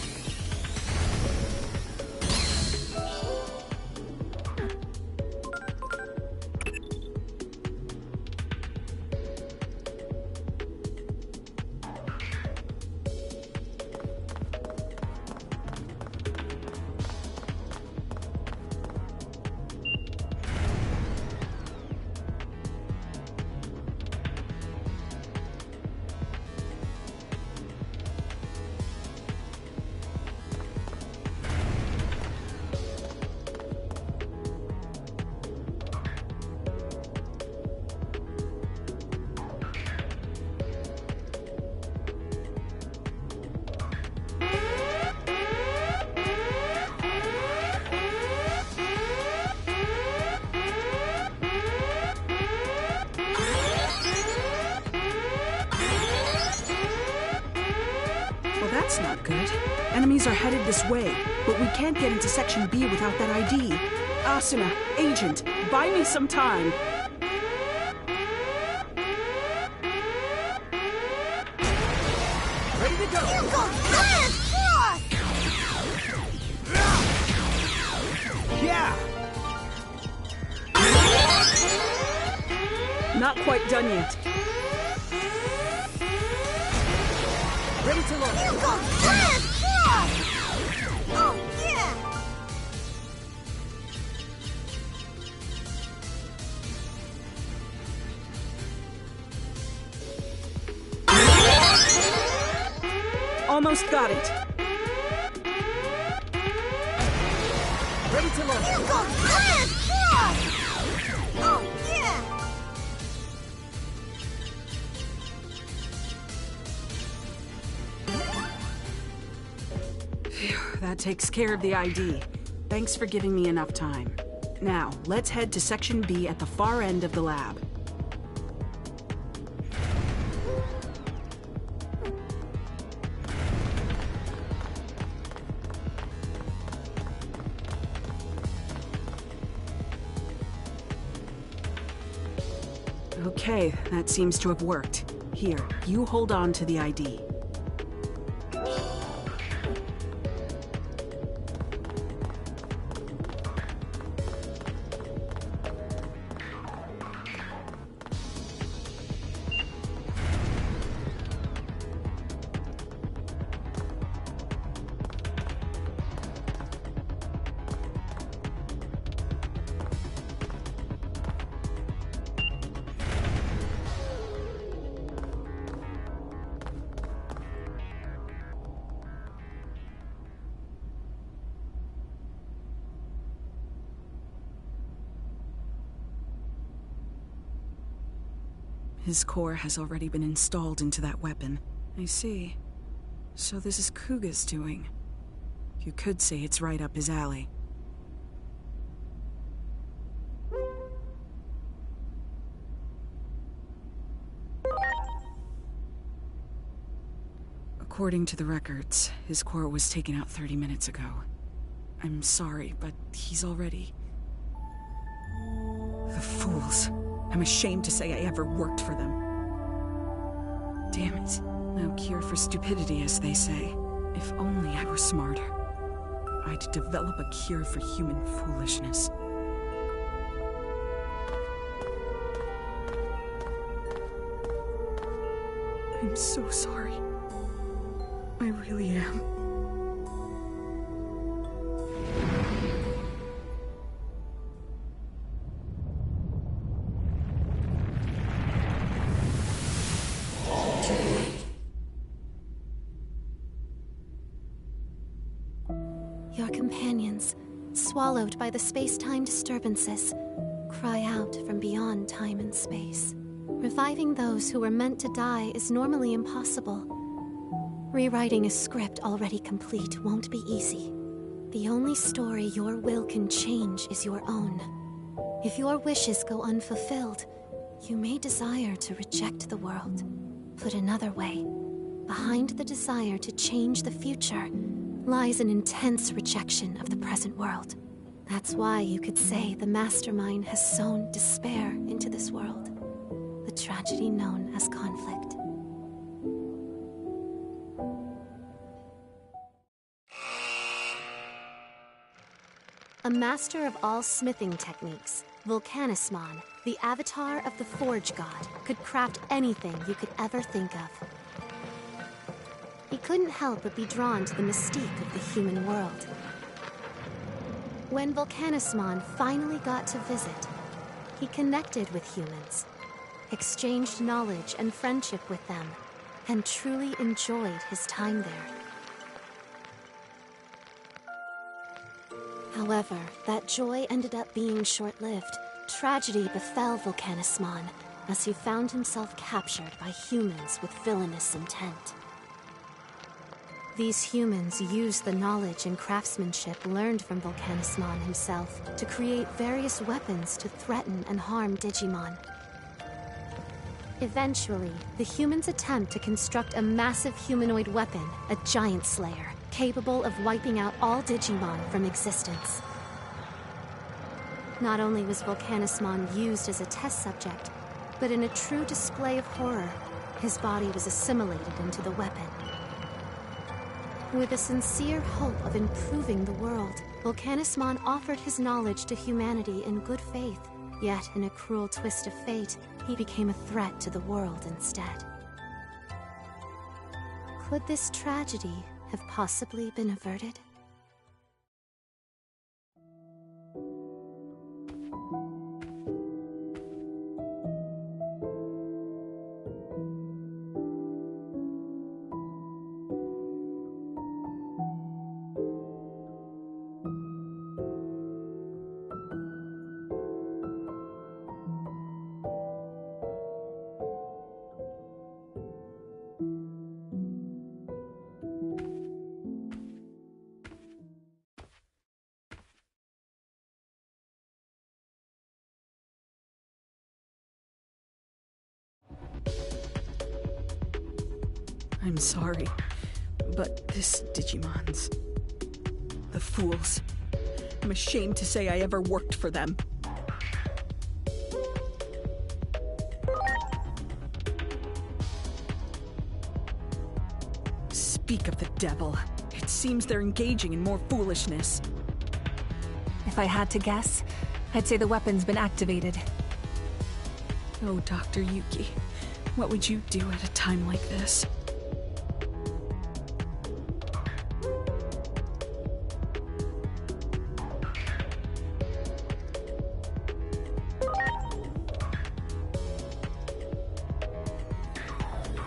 Well, that's not good. Enemies are headed this way, but we can't get into Section B without that ID. Asuna, Agent, buy me some time. quite done yet. Ready to launch. Oh, yeah! Almost got it. Ready to launch. Oh, yeah! Phew, that takes care of the ID. Thanks for giving me enough time. Now, let's head to Section B at the far end of the lab. Okay, that seems to have worked. Here, you hold on to the ID. His core has already been installed into that weapon. I see. So this is Kuga's doing. You could say it's right up his alley. According to the records, his core was taken out 30 minutes ago. I'm sorry, but he's already... The fools. I'm ashamed to say I ever worked for them. Damn it. No cure for stupidity, as they say. If only I were smarter. I'd develop a cure for human foolishness. I'm so sorry. I really am. Your companions, swallowed by the space-time disturbances, cry out from beyond time and space. Reviving those who were meant to die is normally impossible. Rewriting a script already complete won't be easy. The only story your will can change is your own. If your wishes go unfulfilled, you may desire to reject the world. Put another way, behind the desire to change the future lies an intense rejection of the present world. That's why you could say the mastermind has sown despair into this world, the tragedy known as conflict. A master of all smithing techniques, Volcanismon, the avatar of the Forge God, could craft anything you could ever think of. He couldn't help but be drawn to the mystique of the human world. When Volcanismon finally got to visit, he connected with humans, exchanged knowledge and friendship with them, and truly enjoyed his time there. However, that joy ended up being short-lived. Tragedy befell Volcanismon as he found himself captured by humans with villainous intent. These humans used the knowledge and craftsmanship learned from Volcanismon himself to create various weapons to threaten and harm Digimon. Eventually, the humans attempt to construct a massive humanoid weapon, a giant slayer, capable of wiping out all Digimon from existence. Not only was Volcanismon used as a test subject, but in a true display of horror, his body was assimilated into the weapon. With a sincere hope of improving the world, Volcanismon offered his knowledge to humanity in good faith. Yet, in a cruel twist of fate, he became a threat to the world instead. Could this tragedy have possibly been averted? I'm sorry, but this Digimon's... the fools. I'm ashamed to say I ever worked for them. Speak of the devil. It seems they're engaging in more foolishness. If I had to guess, I'd say the weapon's been activated. Oh, Dr. Yuki, what would you do at a time like this?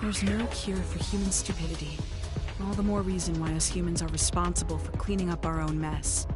There's no cure for human stupidity. All the more reason why us humans are responsible for cleaning up our own mess.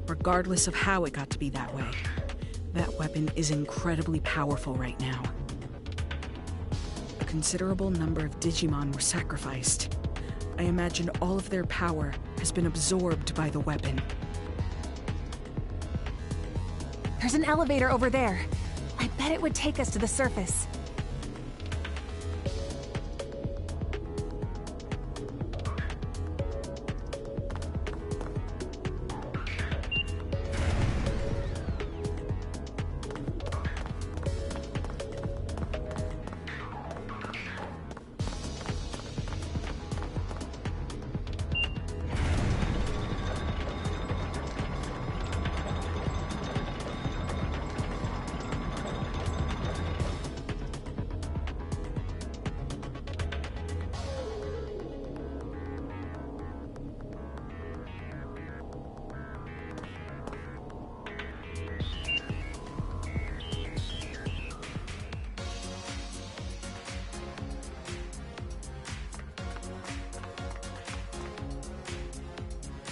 Regardless of how it got to be that way, that weapon is incredibly powerful right now. A considerable number of Digimon were sacrificed. I imagine all of their power has been absorbed by the weapon. There's an elevator over there. I bet it would take us to the surface.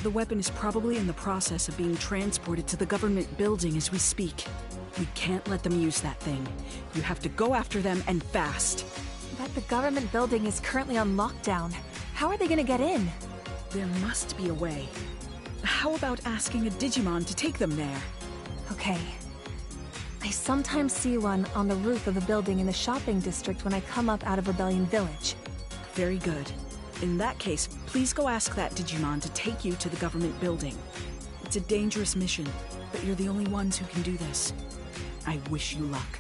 The weapon is probably in the process of being transported to the government building as we speak. We can't let them use that thing. You have to go after them and fast. But the government building is currently on lockdown. How are they gonna get in? There must be a way. How about asking a Digimon to take them there? Okay. I sometimes see one on the roof of a building in the shopping district when I come up out of Rebellion Village. Very good. In that case, please go ask that Digimon to take you to the government building. It's a dangerous mission, but you're the only ones who can do this. I wish you luck.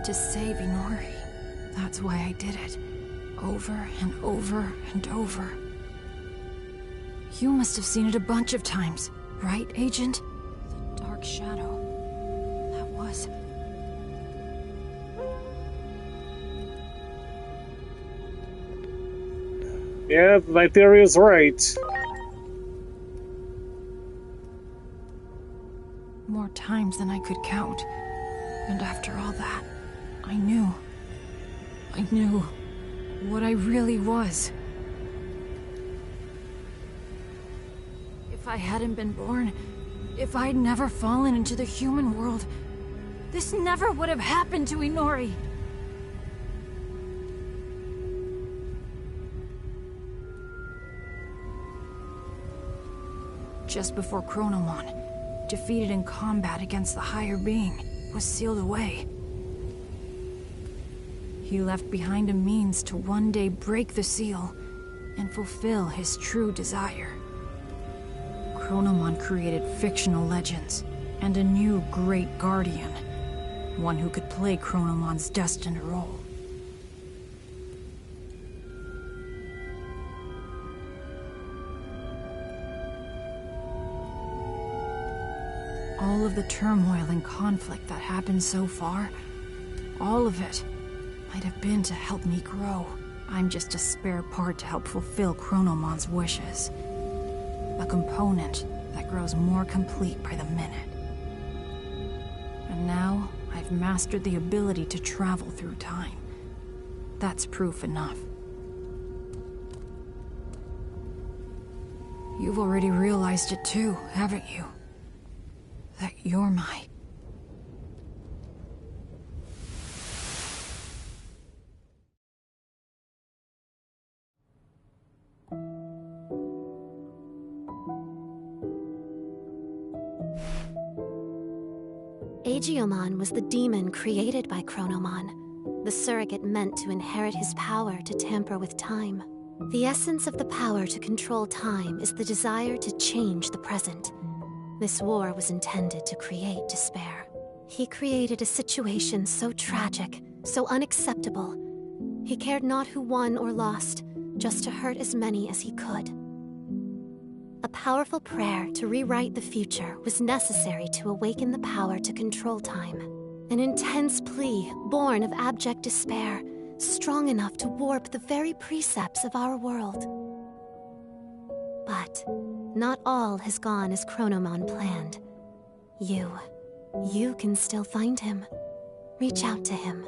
to save Inori. That's why I did it. Over and over and over. You must have seen it a bunch of times, right, Agent? The dark shadow. That was... Yeah, my theory is right. More times than I could count. And after all that, I knew what I really was. If I hadn't been born, if I'd never fallen into the human world, this never would have happened to Inori. Just before Chronomon, defeated in combat against the higher being, was sealed away. He left behind a means to one day break the seal and fulfill his true desire. Chronomon created fictional legends and a new great guardian, one who could play Chronomon's destined role. All of the turmoil and conflict that happened so far, all of it might have been to help me grow. I'm just a spare part to help fulfill Chronomon's wishes. A component that grows more complete by the minute. And now, I've mastered the ability to travel through time. That's proof enough. You've already realized it too, haven't you? That you're my... Agiomon was the demon created by Chronomon, the surrogate meant to inherit his power to tamper with time. The essence of the power to control time is the desire to change the present. This war was intended to create despair. He created a situation so tragic, so unacceptable. He cared not who won or lost, just to hurt as many as he could. A powerful prayer to rewrite the future was necessary to awaken the power to control time. An intense plea born of abject despair, strong enough to warp the very precepts of our world. But not all has gone as Chronomon planned. You can still find him. Reach out to him.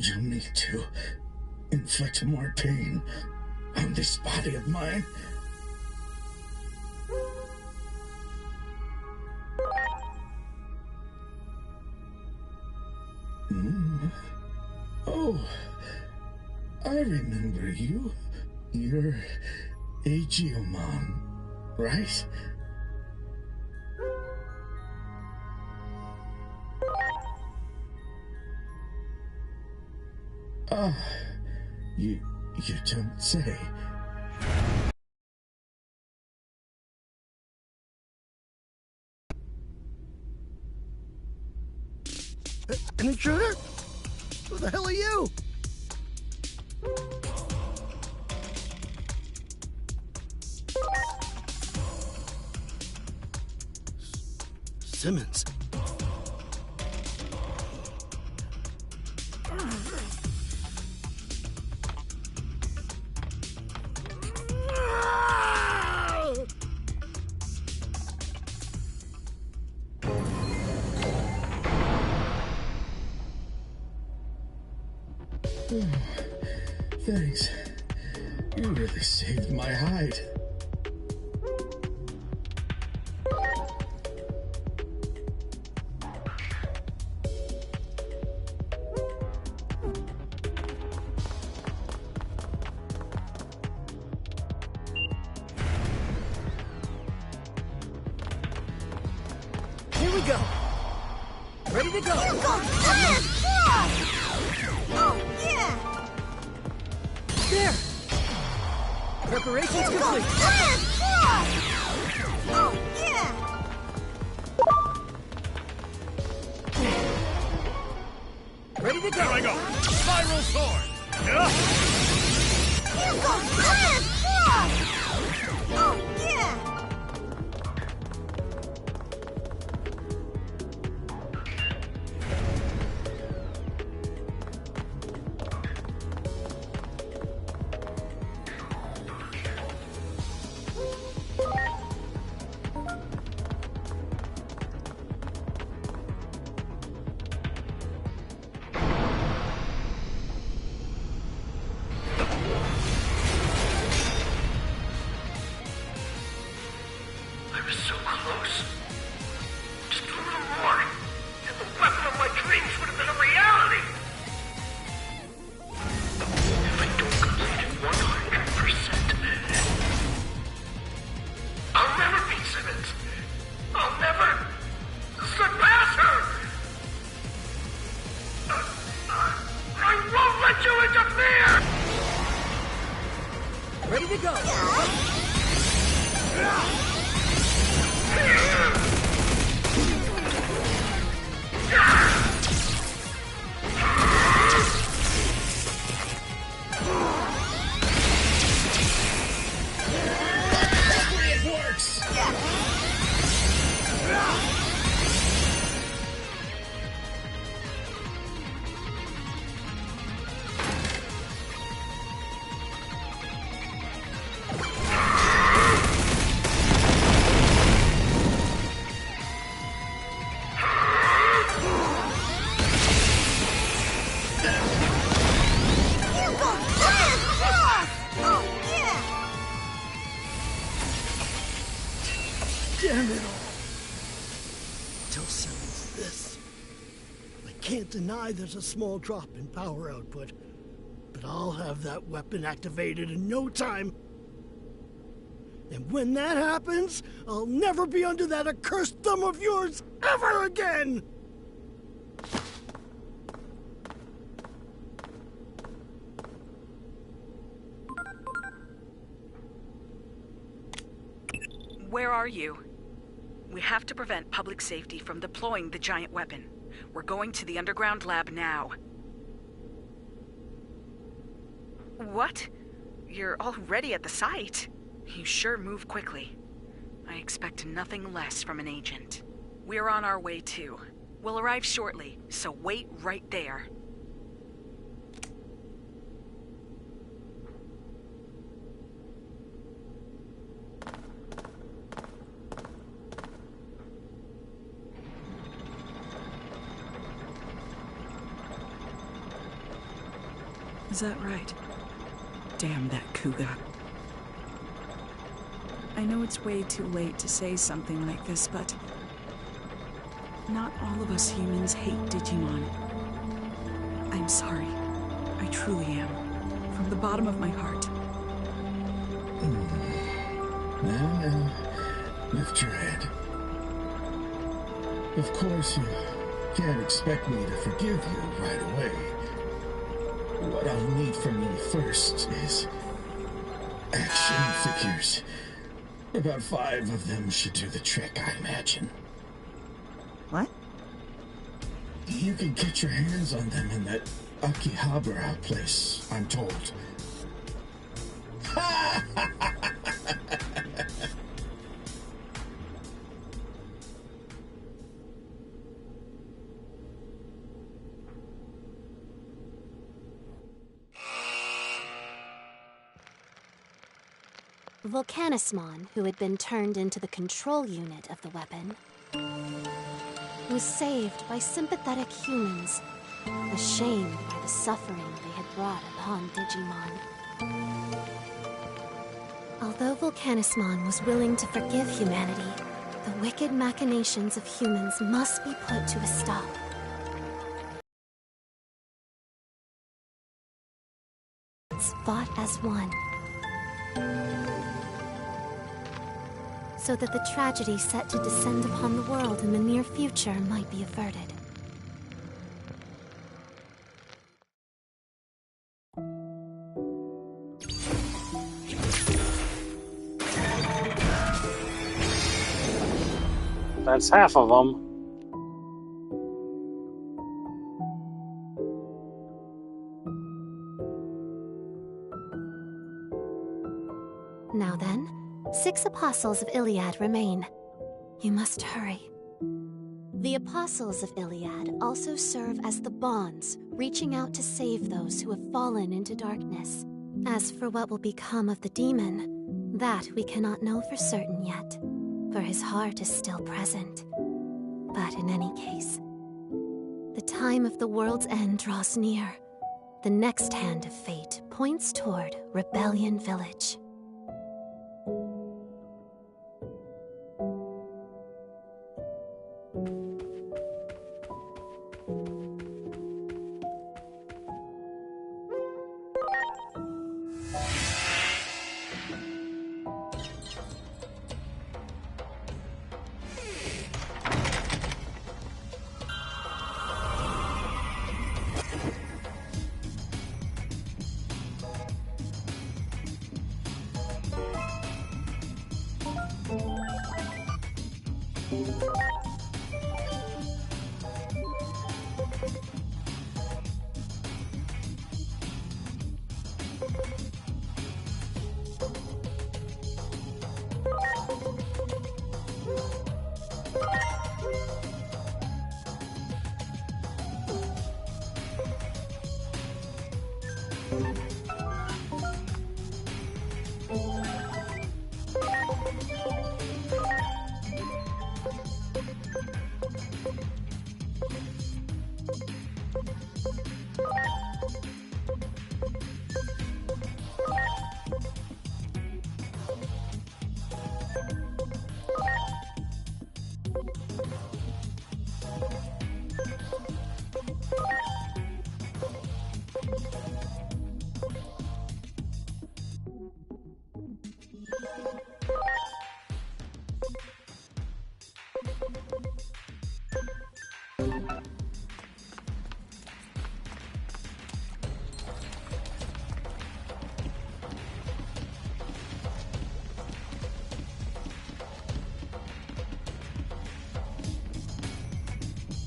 You need to inflict more pain on this body of mine. Oh, I remember you. You're Digimon, right? You don't say. An intruder? Who the hell are you? Simmons. Thanks. You really saved my hide. Here we go. Ready to go. Oh, yeah! There! Preparations complete. Oh, yeah! Ready to go. Here I go. Spiral sword. Oh, yeah! I was so close. Just a little more, and the weapon of my dreams would have been a reality. If I don't complete it 100%, I'll never beat Simmons. I'll never surpass her. I won't let you interfere. Ready to go. It works! Damn it all. Tell Simmons this. I can't deny there's a small drop in power output, but I'll have that weapon activated in no time. And when that happens, I'll never be under that accursed thumb of yours ever again! Where are you? We have to prevent public safety from deploying the giant weapon. We're going to the underground lab now. What? You're already at the site? You sure move quickly. I expect nothing less from an agent. We're on our way too. We'll arrive shortly, so wait right there. Is that right? Damn that Kuga. I know it's way too late to say something like this, but not all of us humans hate Digimon. I'm sorry. I truly am. From the bottom of my heart. Now, lift your head. Of course, you can't expect me to forgive you right away. What I'll need from you first is action figures. About 5 of them should do the trick, I imagine. What? You can get your hands on them in that Akihabara place, I'm told. Volcanismon, who had been turned into the control unit of the weapon, was saved by sympathetic humans, ashamed by the suffering they had brought upon Digimon. Although Volcanismon was willing to forgive humanity, the wicked machinations of humans must be put to a stop. Fought as one, so that the tragedy set to descend upon the world in the near future might be averted. That's half of them. Now then, 6 apostles of Iliad remain. You must hurry. The apostles of Iliad also serve as the bonds, reaching out to save those who have fallen into darkness. As for what will become of the demon, that we cannot know for certain yet, for his heart is still present. But in any case, the time of the world's end draws near. The next hand of fate points toward Rebellion Village.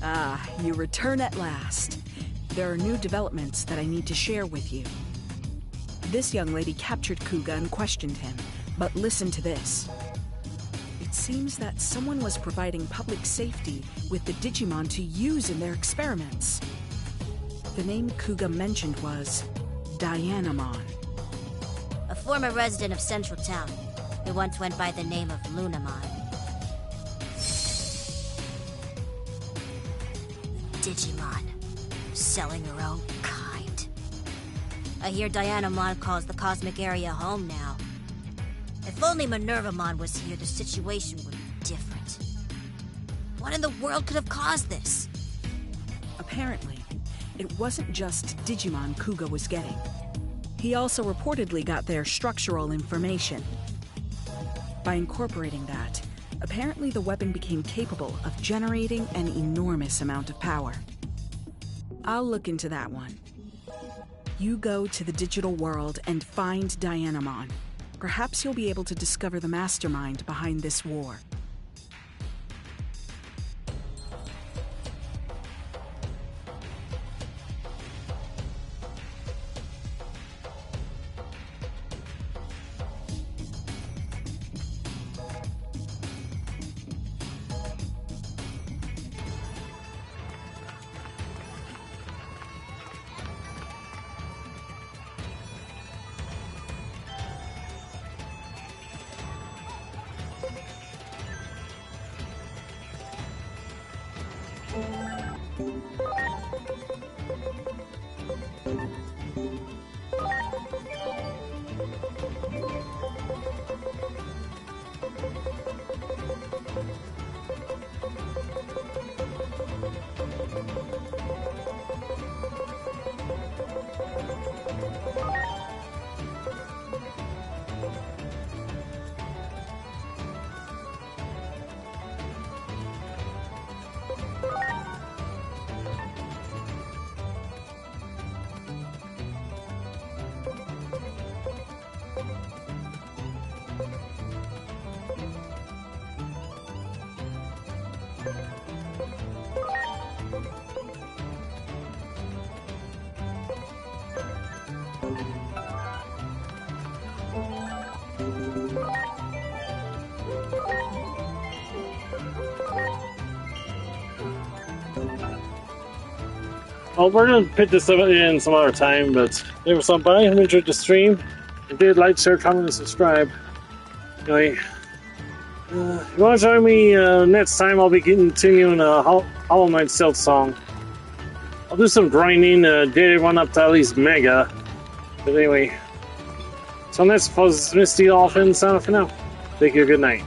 Ah, you return at last. There are new developments that I need to share with you. This young lady captured Kuga and questioned him, but listen to this. It seems that someone was providing public safety with the Digimon to use in their experiments. The name Kuga mentioned was Dianamon. A former resident of Central Town, who once went by the name of Lunamon. Digimon, selling her own kind. I hear Dianamon calls the cosmic area home now. If only Minervamon was here, the situation would be different. What in the world could have caused this? Apparently, it wasn't just Digimon Kuga was getting. He also reportedly got their structural information. By incorporating that, apparently the weapon became capable of generating an enormous amount of power. I'll look into that one. You go to the digital world and find Dianamon. Perhaps you'll be able to discover the mastermind behind this war. Well, we're going to pick this up in some other time, but there was some by who enjoyed the stream. If you did, like, share, comment, and subscribe. Anyway, if you want to join me next time, I'll be continuing a Hollow Knight Stealth song. I'll do some grinding, daily run up to at least Mega. But anyway, so next was Mistydolphin, sign off for now. Take care, good night.